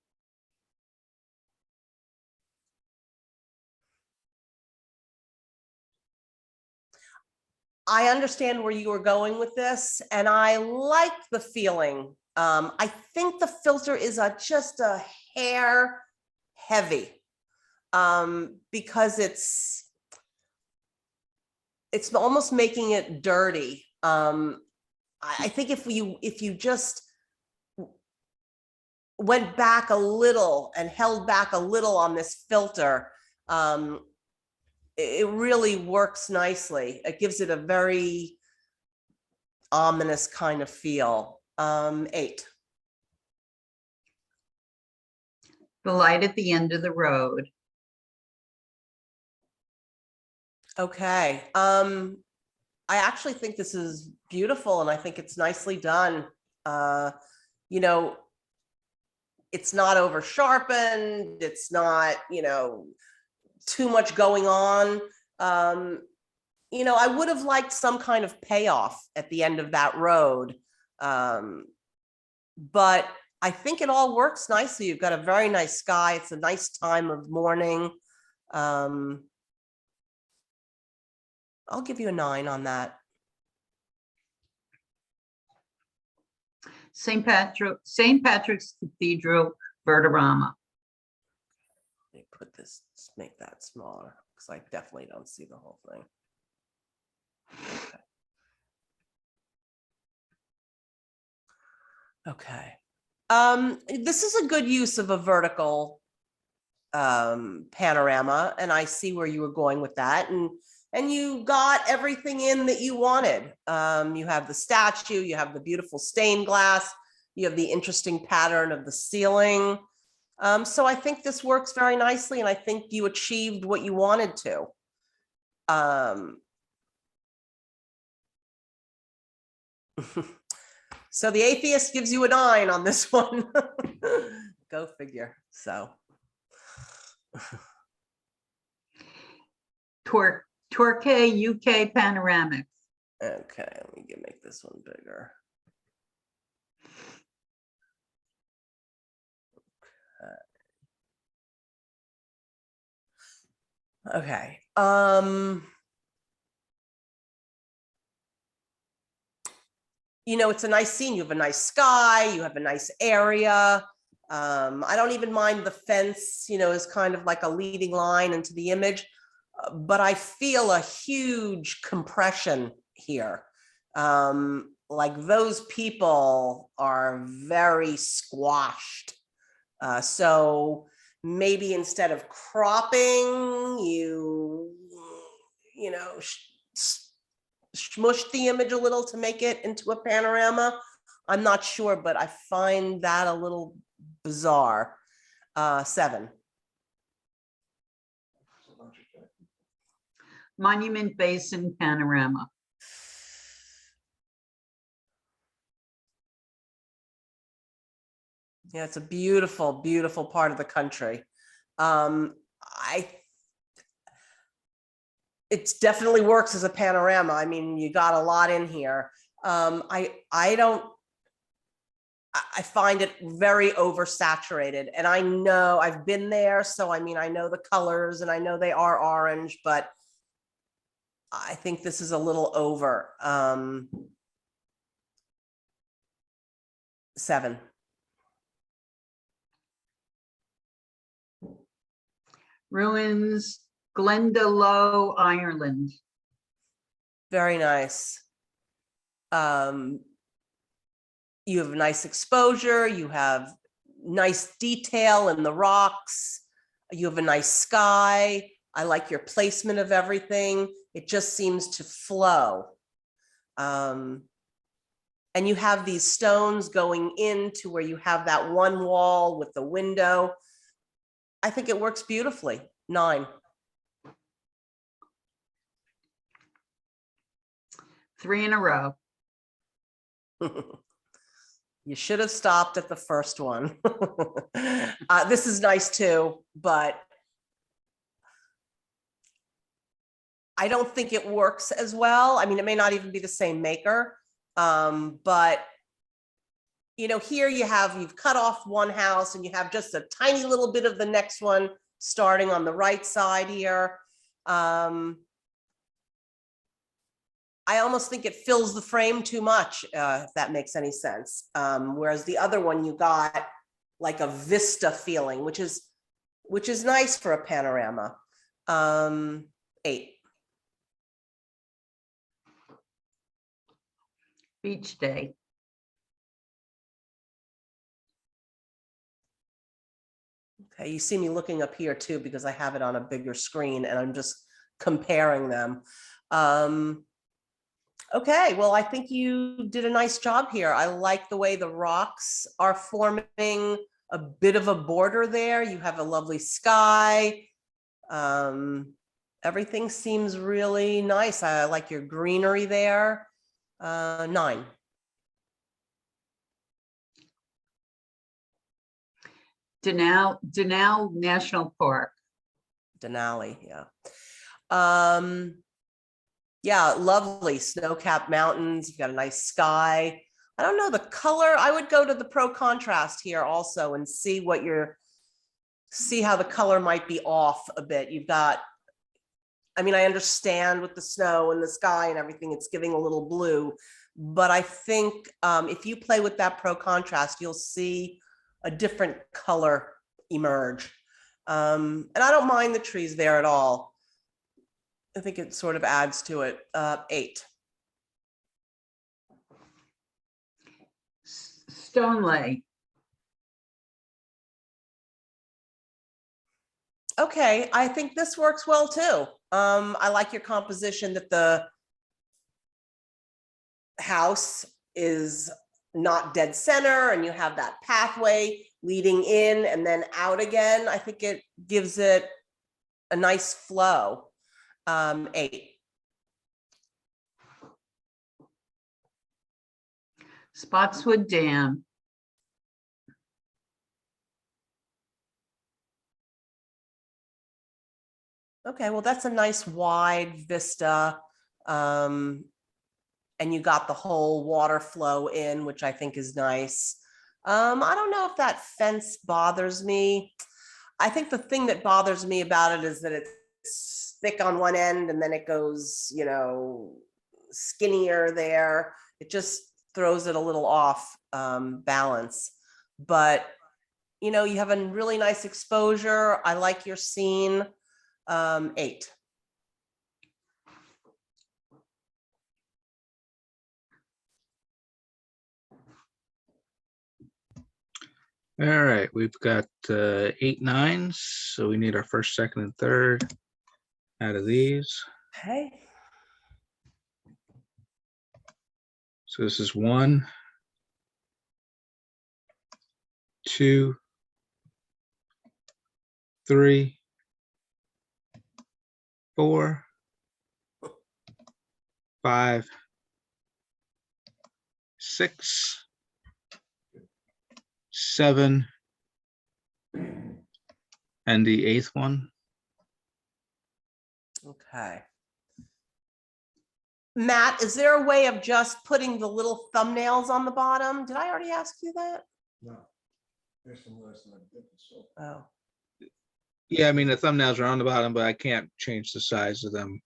I understand where you were going with this, and I like the feeling. I think the filter is just a hair heavy, because it's almost making it dirty. I think if you just went back a little and held back a little on this filter, it really works nicely. It gives it a very ominous kind of feel. 8. The light at the end of the road. Okay. I actually think this is beautiful, and I think it's nicely done. You know, it's not over sharpened. It's not, you know, too much going on. You know, I would have liked some kind of payoff at the end of that road. But I think it all works nicely. You've got a very nice sky. It's a nice time of morning. I'll give you a 9 on that. St. Patrick's Cathedral, Vertorama. Let me put this, make that smaller, because I definitely don't see the whole thing. Okay. This is a good use of a vertical panorama, and I see where you were going with that, and you got everything in that you wanted. You have the statue, you have the beautiful stained glass, you have the interesting pattern of the ceiling. So I think this works very nicely, and I think you achieved what you wanted to. So the atheist gives you a 9 on this one. Go figure. So. Torquay UK Panoramic. Okay, let me make this one bigger. Okay. You know, it's a nice scene. You have a nice sky, you have a nice area. I don't even mind the fence, you know, is kind of like a leading line into the image, but I feel a huge compression here. Like those people are very squashed. So maybe instead of cropping, you know, smush the image a little to make it into a panorama. I'm not sure, but I find that a little bizarre. 7. Monument Basin Panorama. Yeah, it's a beautiful, beautiful part of the country. It definitely works as a panorama. I mean, you got a lot in here. I find it very oversaturated, and I know I've been there, so I mean, I know the colors and I know they are orange, but I think this is a little over. 7. Ruins, Glendalough, Ireland. Very nice. You have nice exposure, you have nice detail in the rocks, you have a nice sky. I like your placement of everything. It just seems to flow. And you have these stones going into where you have that one wall with the window. I think it works beautifully. 9. 3 in a row. You should have stopped at the first one. This is nice too, but I don't think it works as well. I mean, it may not even be the same maker, but you know, here you've cut off one house and you have just a tiny little bit of the next one starting on the right side here. I almost think it fills the frame too much, if that makes any sense. Whereas the other one, you got like a vista feeling, which is nice for a panorama. 8. Beach day. Okay, you see me looking up here too, because I have it on a bigger screen and I'm just comparing them. Okay, well, I think you did a nice job here. I like the way the rocks are forming a bit of a border there. You have a lovely sky. Everything seems really nice. I like your greenery there. 9. Denali National Park. Denali, yeah. Yeah, lovely snow-capped mountains. You've got a nice sky. I don't know the color. I would go to the pro contrast here also and see how the color might be off a bit. You've got, I mean, I understand with the snow and the sky and everything, it's giving a little blue, but I think if you play with that pro contrast, you'll see a different color emerge. And I don't mind the trees there at all. I think it sort of adds to it. 8. Stoneleigh. Okay, I think this works well too. I like your composition that the house is not dead center and you have that pathway leading in and then out again. I think it gives it a nice flow. 8. Spotswood Dam. Okay, well, that's a nice wide vista. And you got the whole water flow in, which I think is nice. I don't know if that fence bothers me. I think the thing that bothers me about it is that it's thick on one end and then it goes, you know, skinnier there. It just throws it a little off balance. But, you know, you have a really nice exposure. I like your scene. 8. All right, we've got 8 9s, so we need our first, second, and third out of these. Okay. So this is 1, 2, 3, 4, 5, 6, 7, and the 8th one. Okay. Matt, is there a way of just putting the little thumbnails on the bottom? Did I already ask you that? No. There's some less than I did, so. Oh, Yeah, I mean, the thumbnails are on the bottom, but I can't change the size of them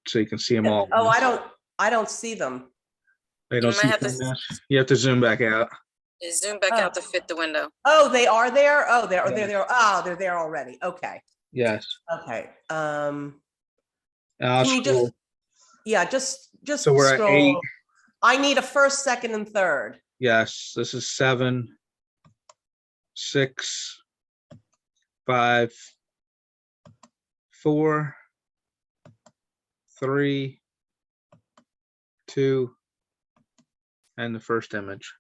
so you can see them yeah. all. Oh, I don't see them. They don't You might see have to- thumbnails? You have to zoom back out. Zoom back out to fit the window. Oh, they are there? Oh, they're Yeah. there. Oh, they're there already. Okay. Yes. Okay. And I'll Can you scroll. just, yeah, just So we're at 8. scroll. I need a first, second, and third. Yes, this is 7, 6, 5, 4, 3, 2, and the first image.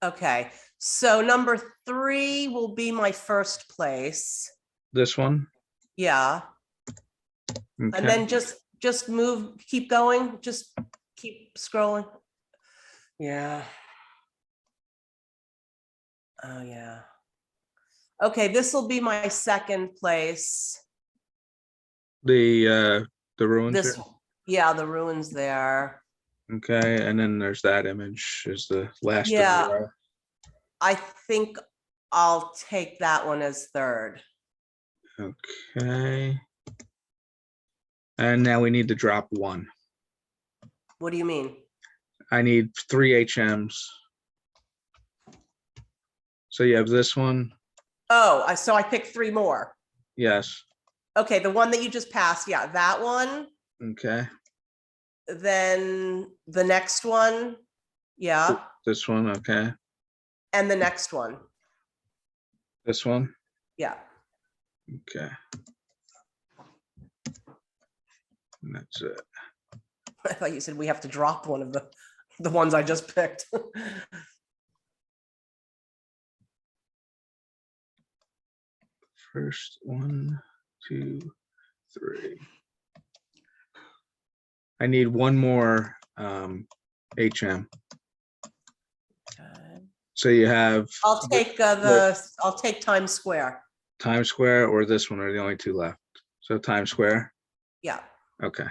Okay, so number 3 will be my first place. This one. Yeah, Okay. and then just move, keep going, just keep scrolling. Yeah. Oh, yeah. Okay, this will be my second place. The ruins This, here? yeah, the ruins there. Okay, and then there's that image is the last of Yeah. the row. I think I'll take that one as third. Okay. And now we need to drop one. What do you mean? I need 3 HMs. So you have this one. Oh, so I picked 3 more. Yes. Okay, the one that you just passed, yeah, that one. Okay. Then the next one, yeah, This one. Okay. and the next one, This one. yeah. Okay. And that's it. I thought you said we have to drop one of the ones I just picked. First 1, 2, 3. I need one more HM. So you have I'll take I'll take Times Square. Times Square or this one are the only 2 left. So Times Square. Yeah. Okay.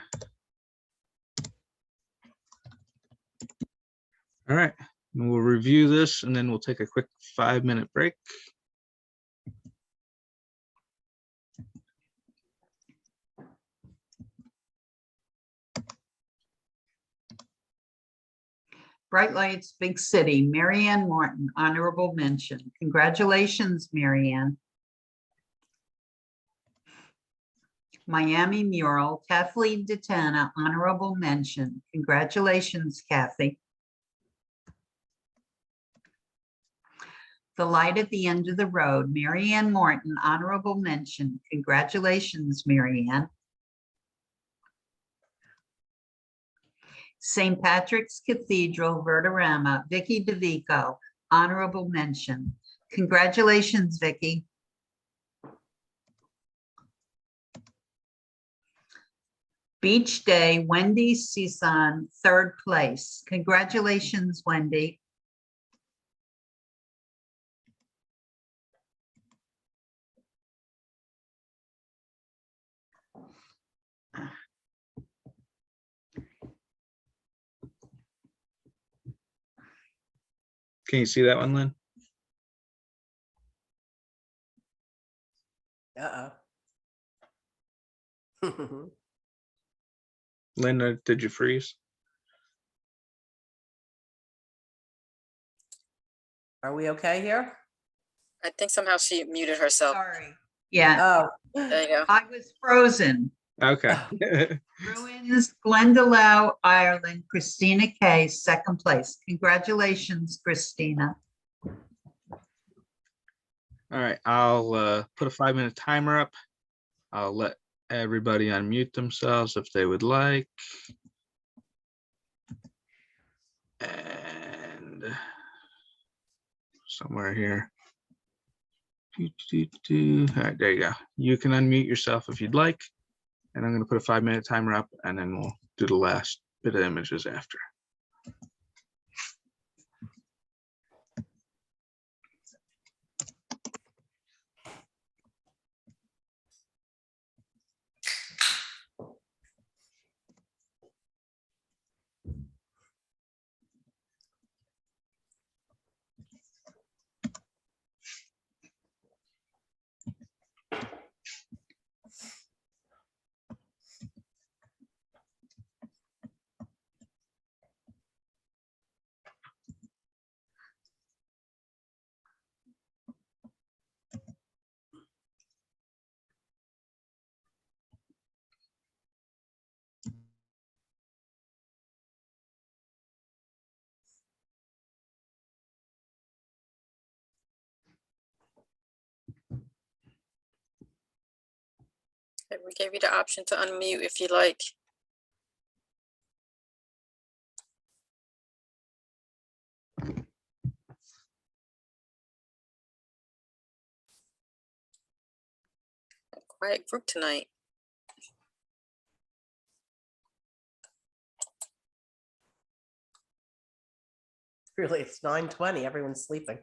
All right. And we'll review this and then we'll take a quick 5-minute break. Bright Lights, Big City, Mary Ann Martin, honorable mention. Congratulations, Mary Ann. Miami Mural, Kathleen DeTana, honorable mention. Congratulations, Kathy. The Light at the End of the Road, Mary Ann Martin, honorable mention. Congratulations, Mary Ann. St. Patrick's Cathedral, Vertorama, Vicky DeVico, honorable mention. Congratulations, Vicky. Beach Day, Wendy Cison, third place. Congratulations, Wendy. Can you see that one, Lynn? Uh-oh. Linda, did you freeze? Are we okay here? I think somehow she muted herself. Sorry. Yeah, Oh. There you go. I was frozen. Okay. Ruins, Glendalough, Ireland, Christina Kay, second place. Congratulations, Christina. All right, I'll put a 5-minute timer up. I'll let everybody unmute themselves if they would like. And somewhere here. All right, there you go. You can unmute yourself if you'd like. And I'm going to put a 5-minute timer up and then we'll do the last bit of images after. We gave you the option to unmute if you like. A quiet group tonight. Really, it's 9:20. Everyone's sleeping.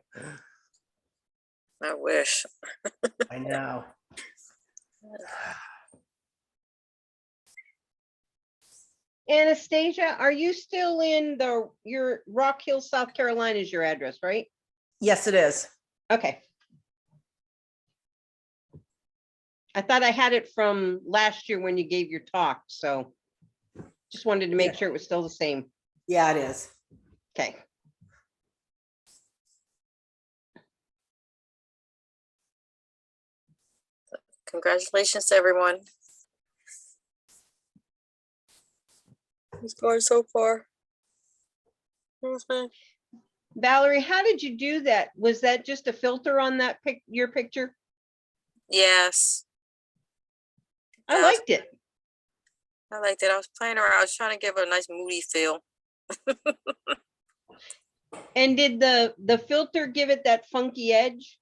I wish. I know. Anastasia, are you still in your Rock Hill, South Carolina is your address, right? Yes, it is. Okay. I thought I had it from last year when you gave your talk, so just wanted to make Yeah. sure it was still the same. Yeah, it is. Okay. Congratulations to everyone. It's going so far. Mhm. Valerie, how did you do that? Was that just a filter on that your picture? Yes, I Yes. liked it. I liked it. I was playing around. I was trying to give it a nice moody feel. And did the filter give it that funky edge?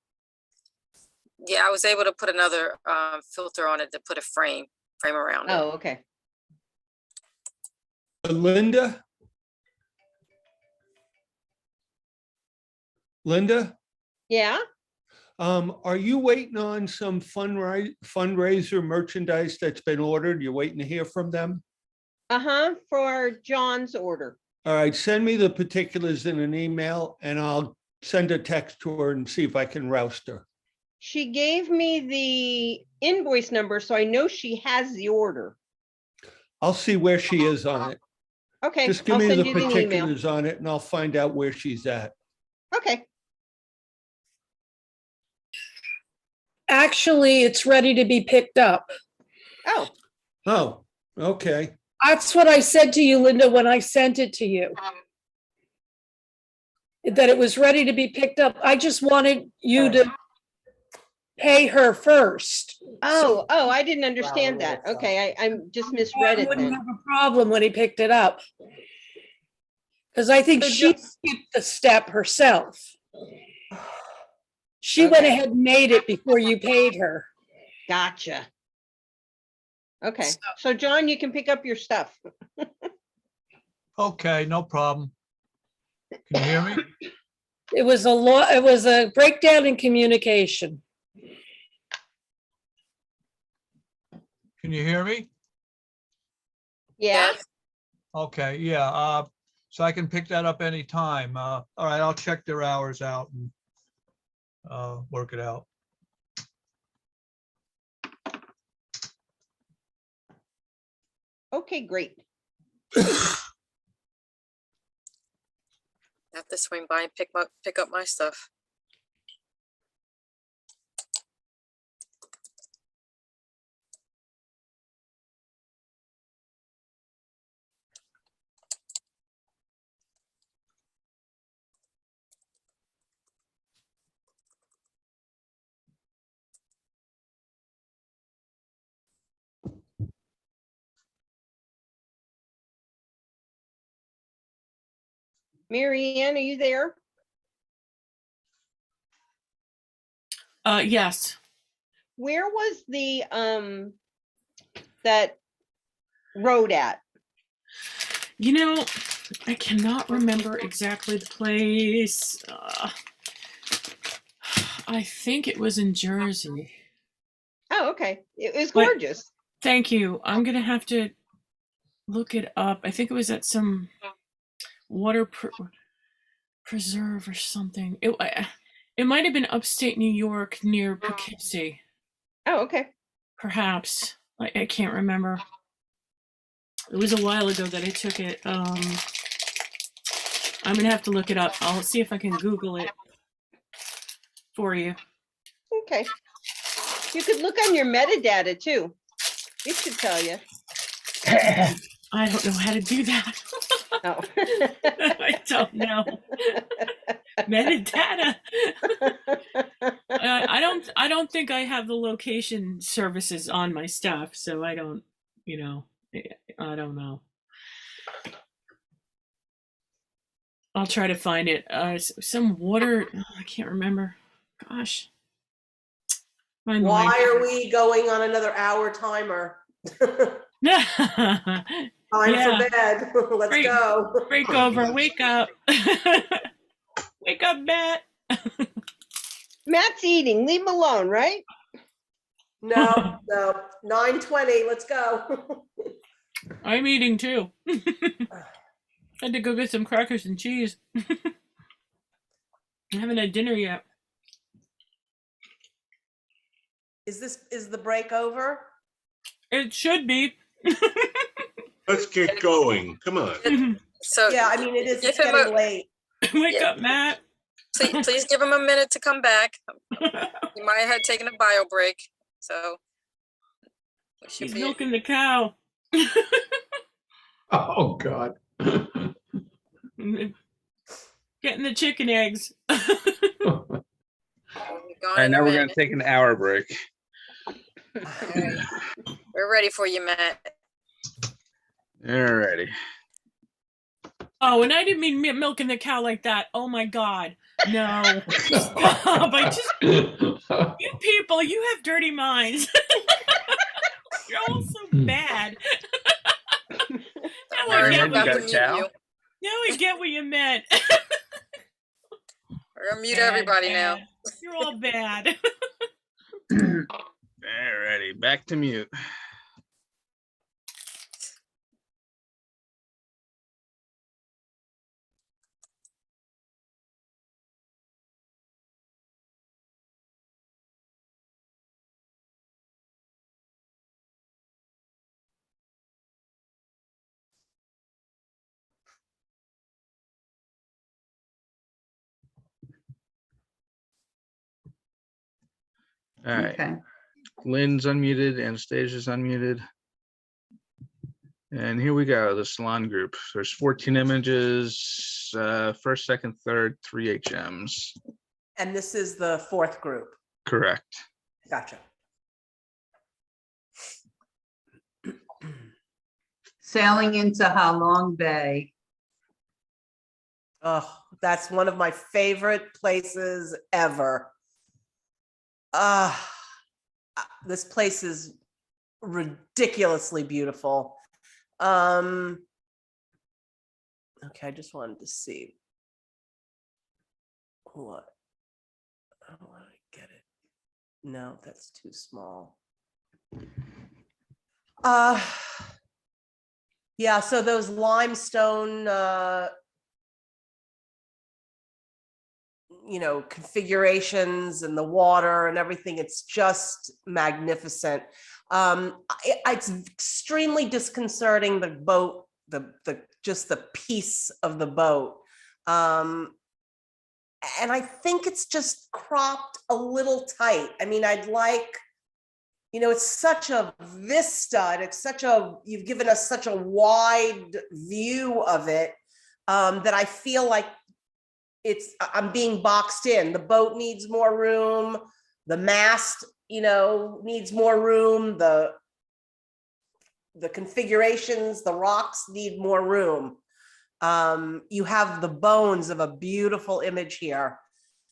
Yeah, I was able to put another filter on it to put a frame around it. Oh, okay. Linda? Linda, Yeah. are you waiting on some fundraiser merchandise that's been ordered? You're waiting to hear from them? Uh-huh, for John's order. All right, send me the particulars in an email and I'll send a text to her and see if I can roust her. She gave me the invoice number, so I know she has the order. I'll see where she is on it. Okay, Just give I'll me send the you the email. particulars on it and I'll find out where she's at. Okay. Actually, it's ready to be picked up. Oh, Oh, okay. That's what I said to you, Linda, when I sent it to you. That it was ready to be picked up. I just wanted you to pay her first. oh, I didn't understand that. Okay, I just misread it Wouldn't then. have a problem when he picked it up. Because I think So she Jo- skipped the step herself. She went Okay. ahead and made it before you paid her. Gotcha. Okay, so John, you can pick up your stuff. Okay, no problem. Can you hear me? It was a breakdown in communication. Can you hear me? Yeah, Okay, yeah, so I can pick that up anytime. All right, I'll check their hours out and work it out. okay, great. I have to swing by and pick up my stuff. Mary Ann, are you there? Yes. Where was the that road at? You know, I cannot remember exactly the place. I think it was in Jersey. Oh, okay. It was But- gorgeous. Thank you. I'm going to have to look it up. I think it was at some water preserve or something. It might have been upstate New York near Poughkeepsie, Oh, okay. perhaps. I can't remember. It was a while ago that I took it. I'm going to have to look it up. I'll see if I can Google it for you. Okay. You could look on your metadata too. It should tell you. I don't know how to do that. Oh. I don't know. Metadata. I don't think I have the location services on my stuff, so I don't, I don't know. I'll try to find it. Some water, I can't remember. Gosh. My Why mind. are we going on another hour timer? Time Yeah. for bed. Let's Break- go. Break over, wake up. Wake up, Matt. Matt's eating, leave him alone, right? No, no, 9:20, let's go. I'm eating too. Had to go get some crackers and cheese. I haven't had dinner yet. Is the break over? It should be. Let's get going. Come on. So Yeah, I mean, it is, give it's him getting a, late. Wake Yeah. up, Matt. please give him a minute to come back. He might have taken a bio break, so. we should He's be- milking the cow. Oh, God. Getting the chicken eggs. we'll be gone And in now a we're gonna minute. take an hour break. All right. We're ready for you, Matt. Alrighty. Oh, and I didn't mean milking the cow like that. Oh my God. No. Stop. You people, you have dirty minds. You're all so bad. Don't Now worry, I we're get about what to you, mute cow? you. now I get what you meant. We're gonna mute Bad, everybody now. bad. You're all bad. Alrighty, back to mute. All right, Okay. Lynn's unmuted, Anastasia's unmuted. And here we go, the salon group. There's 14 images, first, second, third, 3 HMs. And this is the fourth group. Correct. Gotcha. Sailing into Halong Bay. Oh, that's one of my favorite places ever. This place is ridiculously beautiful. Okay, I just wanted to see what. I don't want to get it. No, that's too small. Yeah, so those limestone configurations and the water and everything, it's just magnificent. It's extremely disconcerting, the boat, just the piece of the boat. And I think it's just cropped a little tight. I mean, I'd like, it's such a vista, and you've given us such a wide view of it, that I feel like I'm being boxed in. The boat needs more room. The mast, needs more room. The configurations, the rocks need more room. You have the bones of a beautiful image here.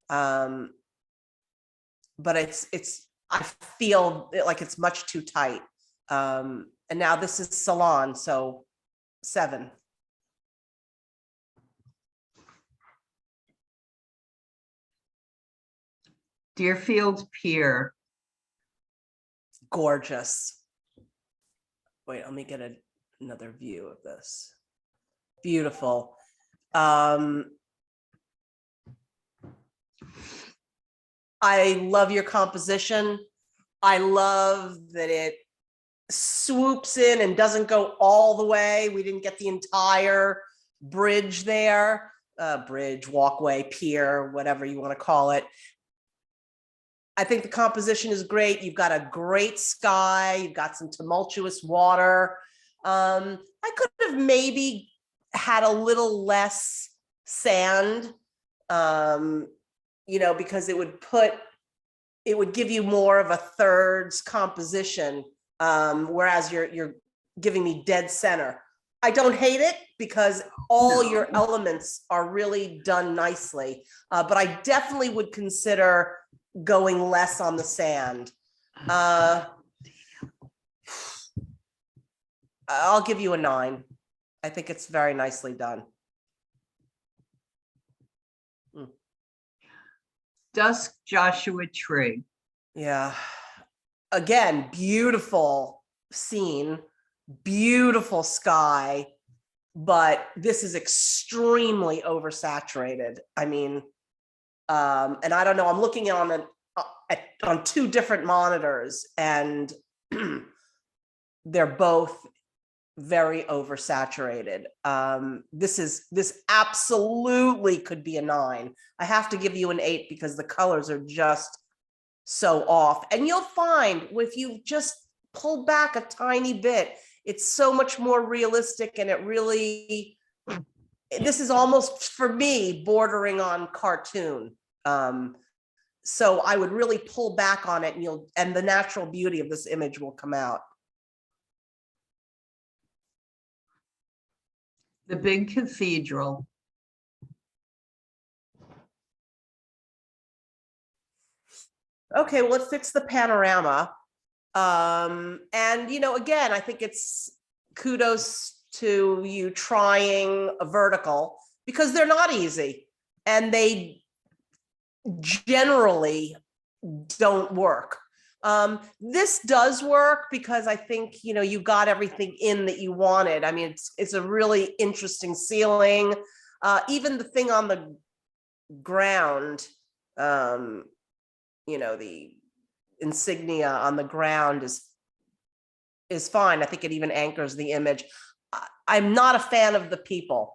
But I feel like it's much too tight. And now this is salon, so 7. Deerfield Pier. Gorgeous. Wait, let me get another view of this. Beautiful. I love your composition. I love that it swoops in and doesn't go all the way. We didn't get the entire bridge there. Bridge, walkway, pier, whatever you want to call it. I think the composition is great. You've got a great sky. You've got some tumultuous water. I could have maybe had a little less sand, because it would give you more of a thirds composition, whereas you're giving me dead center. I don't hate it because all your elements are really done nicely, but I definitely would consider going less on the sand. I'll give you a 9. I think it's very nicely done. Dusk Joshua Tree. Yeah. Again, beautiful scene, beautiful sky, but this is extremely oversaturated. I mean, and I don't know, I'm looking on on two different monitors, and they're both very oversaturated. This absolutely could be a 9. I have to give you an 8 because the colors are just so off. And you'll find if you just pull back a tiny bit, it's so much more realistic, and it really, this is almost for me bordering on cartoon. So I would really pull back on it, and the natural beauty of this image will come out. The Big Cathedral. Okay, well, it fits the panorama. And, again, I think it's kudos to you trying a vertical, because they're not easy, and they generally don't work. This does work because I think, you got everything in that you wanted. I mean, it's a really interesting ceiling. Even the thing on the ground, the insignia on the ground is fine. I think it even anchors the image. I'm not a fan of the people.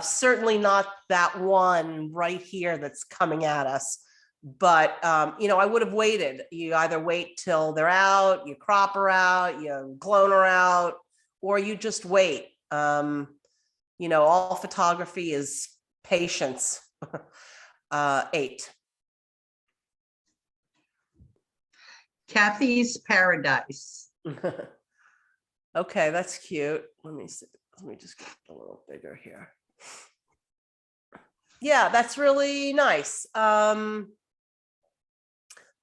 Certainly not that one right here that's coming at us. But, I would have waited. You either wait till they're out, you crop her out, you clone her out, or you just wait. All photography is patience. 8. Kathy's Paradise. Okay, that's cute. Let me see. Let me just get a little bigger here. Yeah, that's really nice.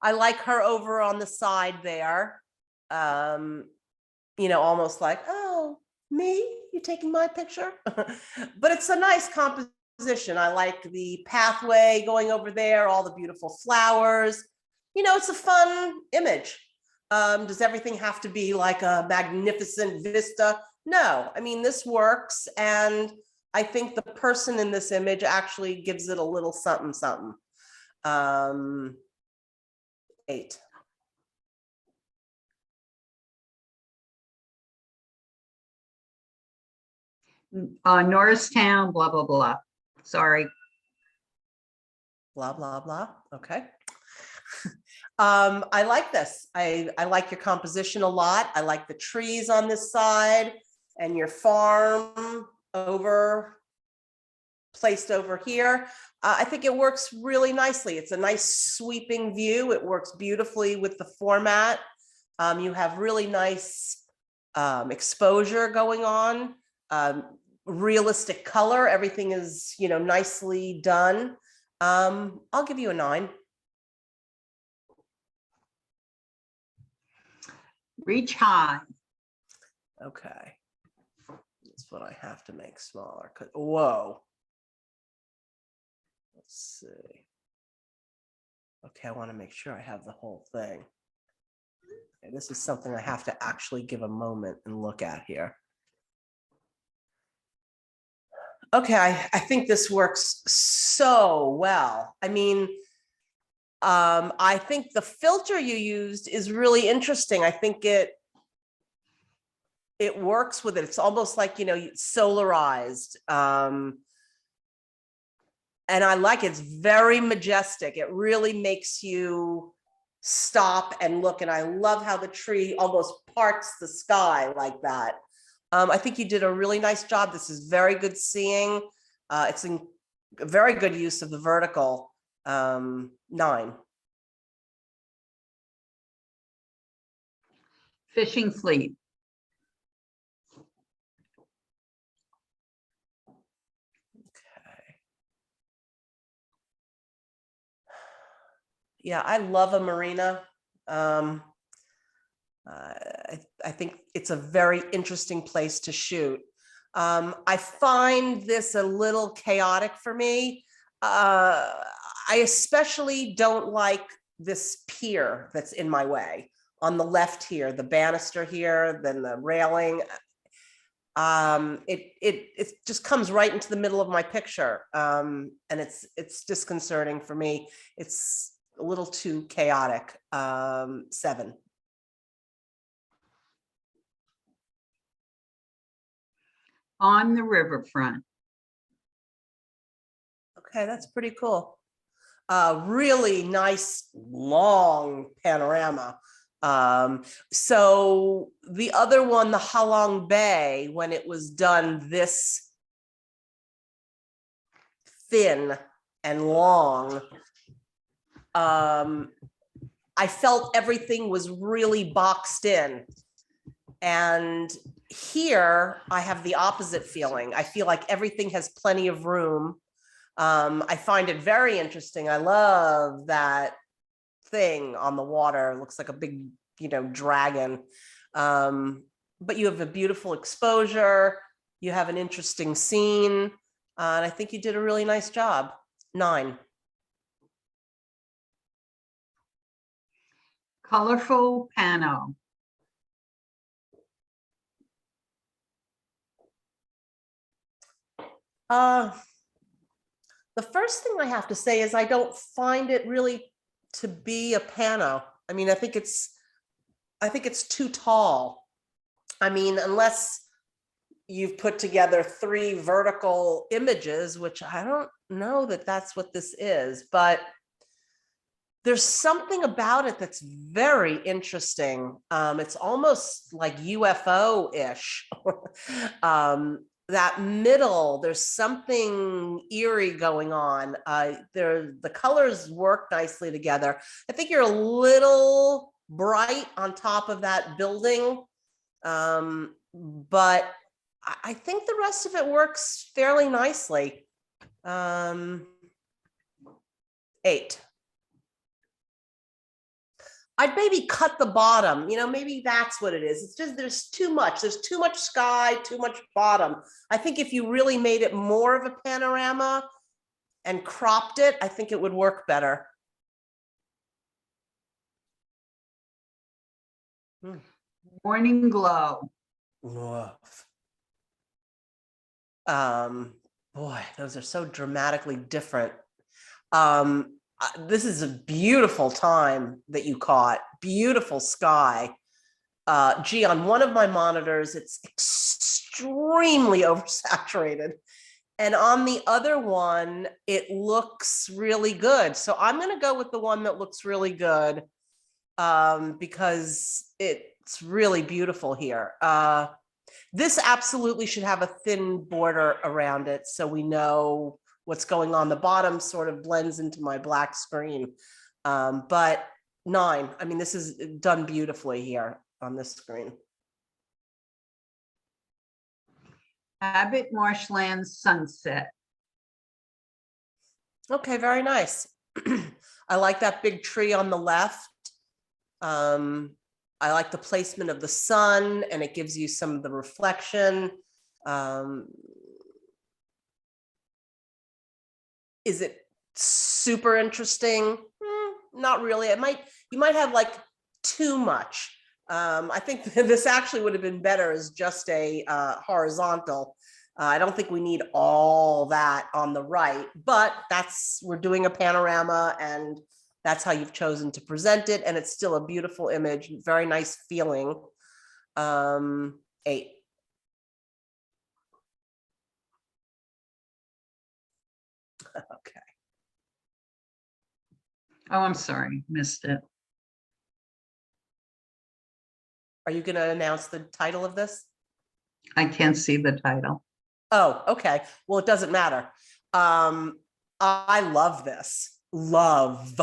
I like her over on the side there. Almost like, oh, me? You taking my picture? But it's a nice composition. I like the pathway going over there, all the beautiful flowers. It's a fun image. Does everything have to be like a magnificent vista? No, I mean, this works. And I think the person in this image actually gives it a little something, something. 8. Norristown, blah, blah, blah. Sorry. Blah, blah, blah. Okay. I like this. I like your composition a lot. I like the trees on this side and your farm placed over here. I think it works really nicely. It's a nice sweeping view. It works beautifully with the format. You have really nice exposure going on, realistic color. Everything is, nicely done. I'll give you a 9. Reach High. Okay. That's what I have to make smaller. Whoa. Let's see. Okay, I want to make sure I have the whole thing. Okay, this is something I have to actually give a moment and look at here. Okay, I think this works so well. I mean, I think the filter you used is really interesting. I think it works with it. It's almost like, solarized. And I like it. It's very majestic. It really makes you stop and look. And I love how the tree almost parts the sky like that. I think you did a really nice job. This is very good seeing. It's a very good use of the vertical. 9. Fishing Fleet. Okay. Yeah, I love a marina. I think it's a very interesting place to shoot. I find this a little chaotic for me. I I especially don't like this pier that's in my way. On the left here, the banister here, then the railing. It just comes right into the middle of my picture. And it's disconcerting for me. It's a little too chaotic. 7. On the riverfront. Okay, that's pretty cool. Really nice, long panorama. So the other one, the Halong Bay, when it was done this thin and long, I felt everything was really boxed in. And here I have the opposite feeling. I feel like everything has plenty of room. I find it very interesting. I love that thing on the water. It looks like a big, dragon. But you have a beautiful exposure. You have an interesting scene. And I think you did a really nice job. 9. Colorful pano. The first thing I have to say is I don't find it really to be a pano. I mean, I think it's too tall. I mean, unless you've put together 3 vertical images, which I don't know that that's what this is, but there's something about it that's very interesting. It's almost like UFO-ish. That middle, there's something eerie going on. The colors work nicely together. I think you're a little bright on top of that building, but I think the rest of it works fairly nicely. 8. I'd maybe cut the bottom, maybe that's what it is. It's just, there's too much sky, too much bottom. I think if you really made it more of a panorama and cropped it, I think it would work better. Morning glow. Boy, those are so dramatically different. This is a beautiful time that you caught. Beautiful sky. Gee, on one of my monitors, it's extremely oversaturated. And on the other one, it looks really good. So I'm going to go with the one that looks really good because it's really beautiful here. This absolutely should have a thin border around it so we know what's going on. The bottom sort of blends into my black screen. But 9, I mean, this is done beautifully here on this screen. Abbott Marshland sunset. Okay, very nice. I like that big tree on the left. I like the placement of the sun, and it gives you some of the reflection. Is it super interesting? Not really. You might have like too much. I think this actually would have been better as just a horizontal. I don't think we need all that on the right, but we're doing a panorama, and that's how you've chosen to present it. And it's still a beautiful image, very nice feeling. 8. Okay. Oh, I'm sorry, missed it. Are you going to announce the title of this? I can't see the title. Oh, okay. Well, it doesn't matter. I love this. Love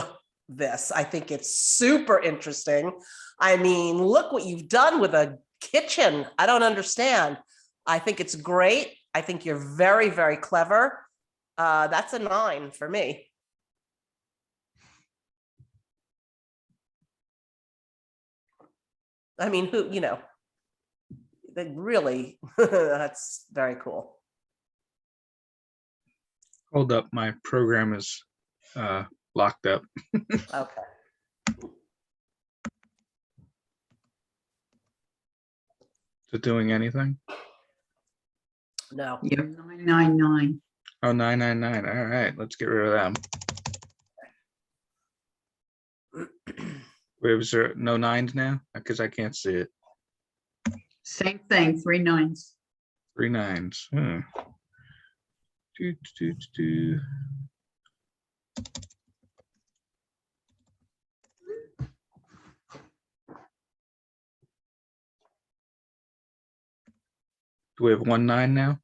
this. I think it's super interesting. I mean, look what you've done with a kitchen. I don't understand. I think it's great. I think you're very, very clever. That's a 9 for me. I mean, they really, that's very cool. Hold up, my program is locked up. Okay. Is it doing anything? No. Yeah, 999. Oh, 999. All right, let's get rid of them. Wait, was there no nines now? Because I can't see it. Same thing, 3 9s. 3 nines. Do, do, do, do. Do we have 1 9 now?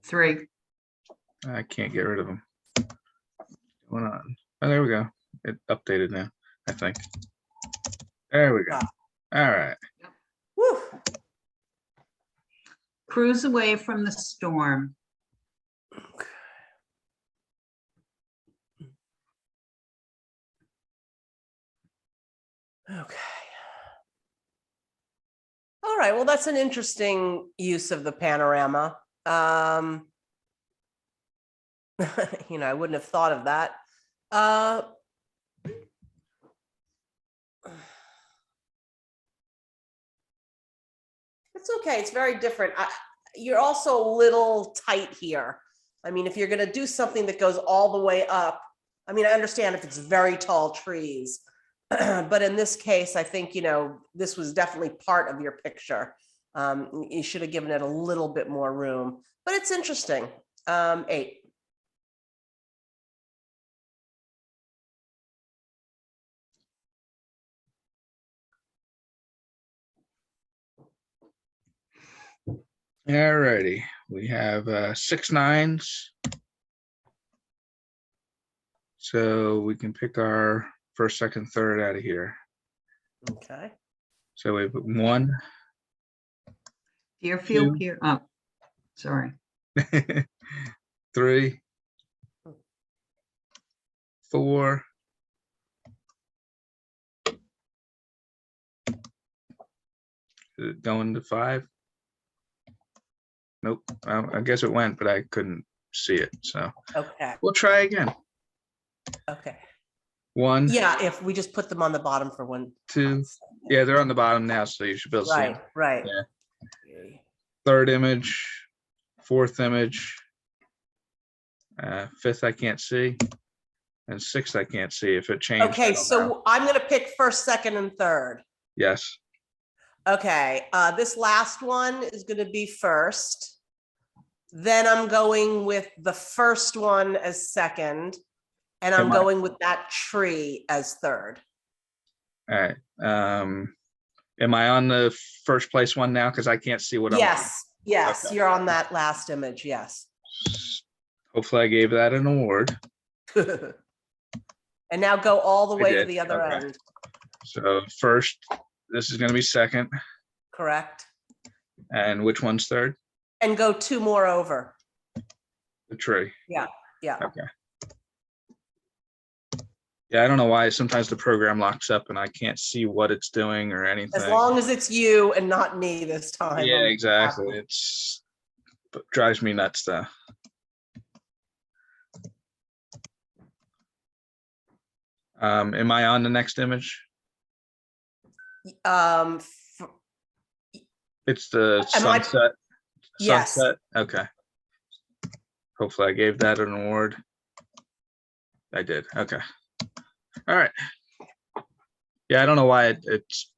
3. I can't get rid of them. What's going on? Oh, there we go. It updated now, I think. There we go. All right. Woo. Cruise away from the storm. Okay. All right, well, that's an interesting use of the panorama. You know, I wouldn't have thought of that. It's okay, it's very different. You're also a little tight here. I mean, if you're gonna do something that goes all the way up, I mean, I understand if it's very tall trees, but in this case, I think, you know, this was definitely part of your picture. You should have given it a little bit more room, but it's interesting. 8. All righty. We have 6 9s. So we can pick our first, second, third out of here. Okay. So we put 1, Deerfield 2. Pier, oh, sorry. 3, 4. Is it going to 5? Nope. Well, I guess it went, but I couldn't see it. So Okay. we'll try again. Okay. 1, Yeah, if we just put them on the bottom for 1. 2. Yeah, they're on the bottom now, so you should be able to see them. Right. Yeah. Third image, fourth image, 5th I can't see, and 6th I can't see. If it changed, I Okay, don't know. so I'm gonna pick first, second, and third. Yes. Okay, this last one is gonna be first. Then I'm going with the first one as second, and I'm Am I- going with that tree as third. All right. Am I on the first place one now? Because I can't see what Yes, Okay. you're on that last image, yes. I'm. Hopefully, I gave that an award. And now go all the I way to did, the other okay. end, So first, this is going to be second, correct? and which one's third? And go 2 more over. The tree. Yeah. Okay. Yeah, I don't know why. Sometimes the program locks up and I can't see what it's doing or anything. As long as it's you and not me this time. Yeah, I'm exactly. happy. It's drives me nuts though. Am I on the next image? Um, It's the Am I- sunset. Yes. Sunset. Okay. Hopefully I gave that an award. I did. Okay. All right. Yeah, I don't know why it's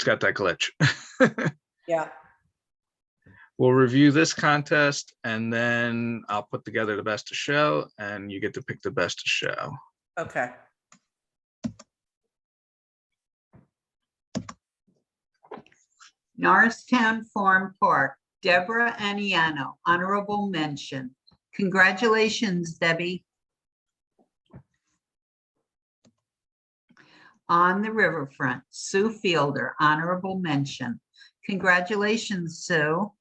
got that glitch. yeah. We'll review this contest and then I'll put together the best of show and you get to pick the best of show. Okay. Norristown Farm Park, Deborah Aniano, honorable mention. Congratulations, Debbie. On the riverfront, Sue Fielder, honorable mention. Congratulations, Sue.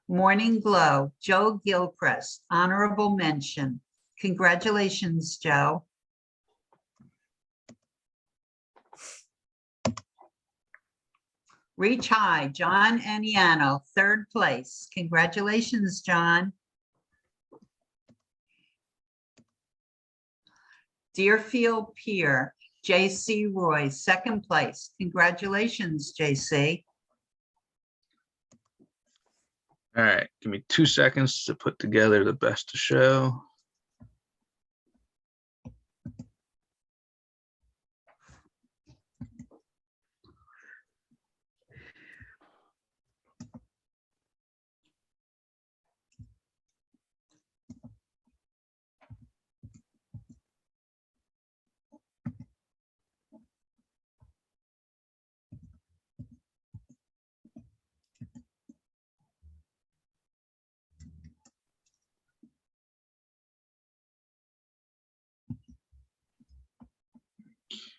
Morning Glow, Joe Gilchrist, honorable mention. Congratulations, Joe. Reach High, John Aniano, third place. Congratulations, John. Deerfield Pier, J.C. Roy, second place. Congratulations, J.C. All right, give me 2 seconds to put together the best of show.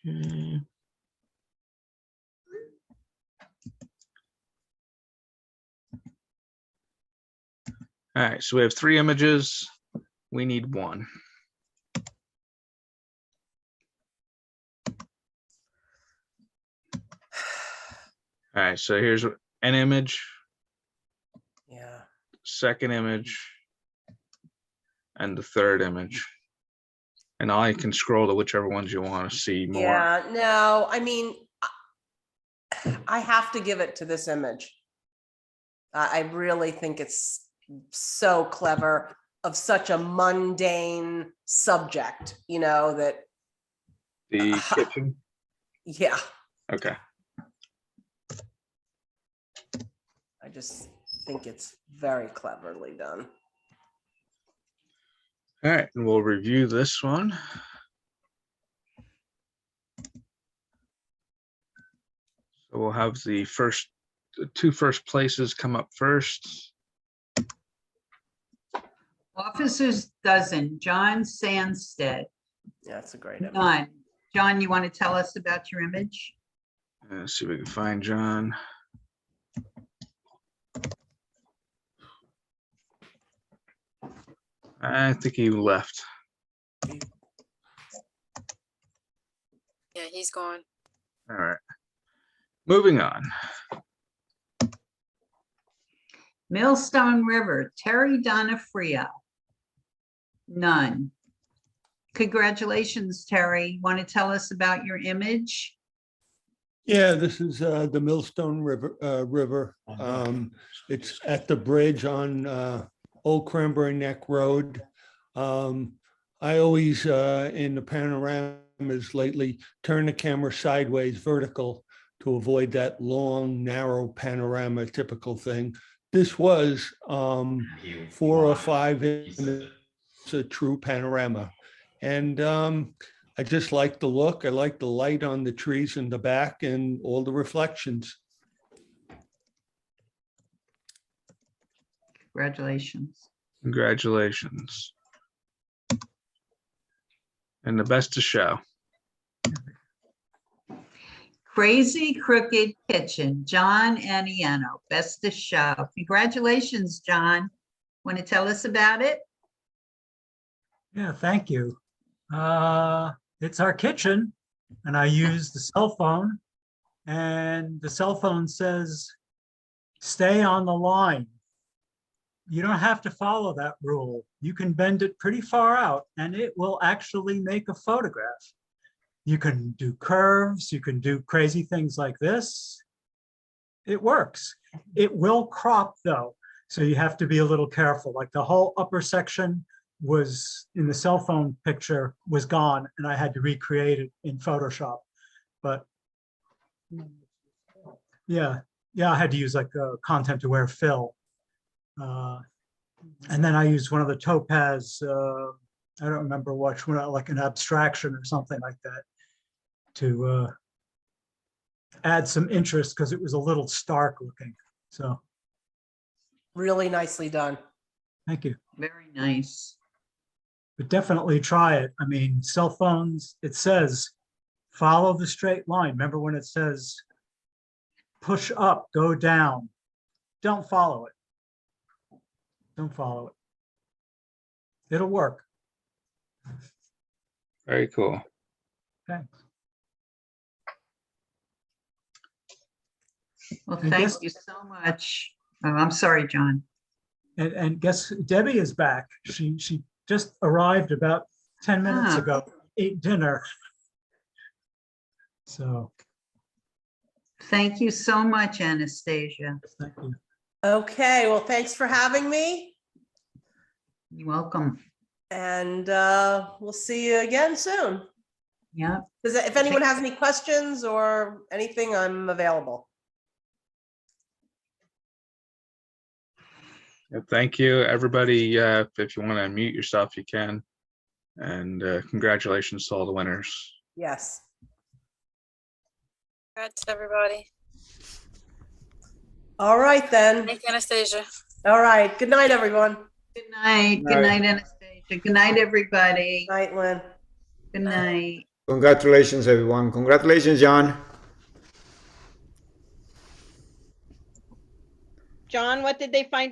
Okay. All right, so we have 3 images. We need 1. All right, so here's an image, Yeah. second image, and the third image. And I can scroll to whichever ones you want to see more. Yeah, no, I mean, I have to give it to this image. I really think it's so clever of such a mundane subject, you know, that, The kitchen. yeah, Okay. I just think it's very cleverly done. All right, and we'll review this one. So we'll have the 2 first places come up first. Officers dozen, John Sandstead, Yeah, that's a great image. none. John, you want to tell us about your image? Let's see if we can find John. I think he left. Yeah, he's gone. All right. Moving on. Millstone River, Terry Donafrio. None. Congratulations, Terry. Want to tell us about your image? Yeah, this is the Millstone River. It's at the bridge on Old Cranbury Neck Road. I always, in the panoramas lately, turn the camera sideways, vertical, to avoid that long, narrow panorama typical thing. This was 4 or 5 images, a true panorama. And I just like the look. I like the light on the trees in the back and all the reflections. Congratulations. Congratulations. And the best to show. Crazy Crooked Kitchen, John Aniano, best of show. Congratulations, John. Want to tell us about it? Yeah, thank you. It's our kitchen, and I use the cell phone, and the cell phone says, stay on the line. You don't have to follow that rule. You can bend it pretty far out, and it will actually make a photograph. You can do curves, you can do crazy things like this. It works. It will crop though, so you have to be a little careful. Like the whole upper section was in the cell phone picture was gone, and I had to recreate it in Photoshop. But yeah, I had to use like a content aware fill. And then I used one of the topaz, I don't remember which one, like an abstraction or something like that, to add some interest because it was a little stark looking. So Really nicely done. thank you. Very nice. But definitely try it. I mean, cell phones, it says follow the straight line. Remember when it says push up, go down? Don't follow it. Don't follow it. It'll work. Very cool. Thanks. Well, I thank guess- you so much. Oh, I'm sorry, John. And guess Debbie is back. She just arrived about 10 minutes Ah. ago. ate dinner. So, Thank you so much, Anastasia. thank you. Okay, well, thanks for having me. You're welcome. And we'll see you again soon. Yeah. If anyone has any questions or anything, I'm available. Yeah, thank you, everybody. If you want to unmute yourself, you can. And congratulations to all the winners. Yes. Congrats, everybody. All right, then. Thank you, Anastasia. All right. Good night, everyone. Good night. Good night, Anastasia. Good night, everybody. Night, Lynn. Good night. Congratulations, everyone. Congratulations, John. John, what did they find